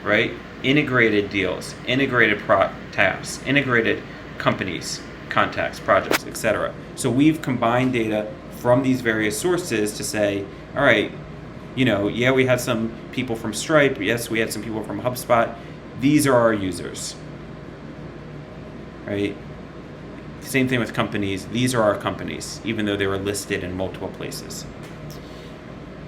right? Integrated deals, integrated tasks, integrated companies, contacts, projects, etc. So we've combined data from these various sources to say, all right, we had some people from Stripe. Yes, we had some people from HubSpot. These are our users, right? Same thing with companies. These are our companies, even though they were listed in multiple places.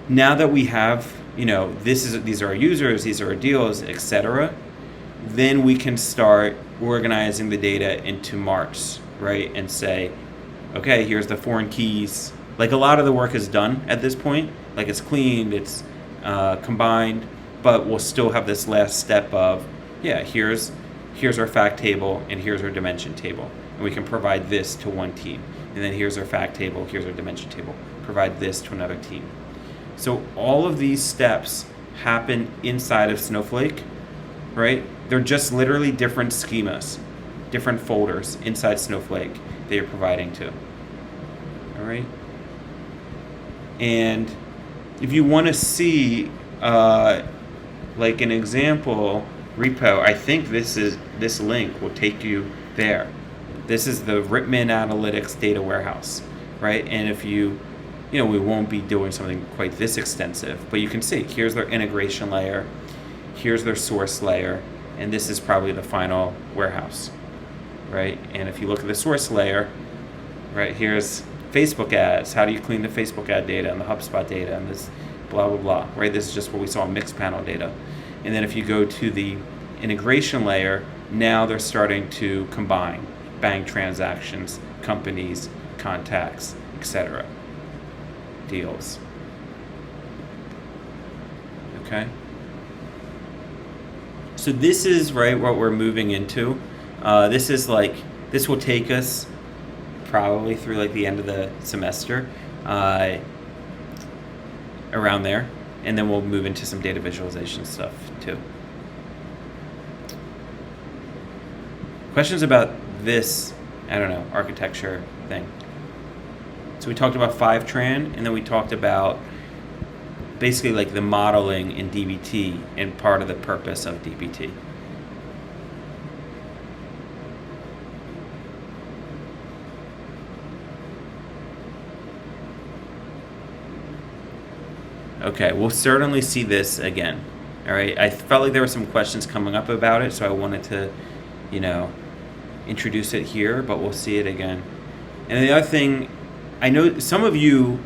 Now that we have, these are our users, these are our deals, etc., then we can start organizing the data into marts, right? And say, okay, here's the foreign keys. Like a lot of the work is done at this point. Like it's cleaned, it's combined, but we'll still have this last step of, here's our fact table and here's our dimension table. And we can provide this to one team. And then here's our fact table, here's our dimension table. Provide this to another team. So all of these steps happen inside of Snowflake, right? They're just literally different schemas, different folders inside Snowflake that you're providing to. All right? And if you want to see like an example repo, I think this link will take you there. This is the Rittman Analytics data warehouse, right? And if we won't be doing something quite this extensive, but you can see here's their integration layer, here's their source layer, and this is probably the final warehouse, right? And if you look at the source layer, right, here's Facebook ads. How do you clean the Facebook ad data and the HubSpot data and this blah, blah, blah, right? This is just what we saw in mixed panel data. And then if you go to the integration layer, now they're starting to combine bank transactions, companies, contacts, etc. Deals. Okay? So this is, right, what we're moving into. This will take us probably through like the end of the semester, around there, and then we'll move into some data visualization stuff too. Questions about this, architecture thing? So we talked about Fivetran, and then we talked about basically like the modeling in dbt and part of the purpose of dbt. Okay, we'll certainly see this again. All right, I felt like there were some questions coming up about it, so I wanted to, introduce it here, but we'll see it again. And the other thing, I know some of you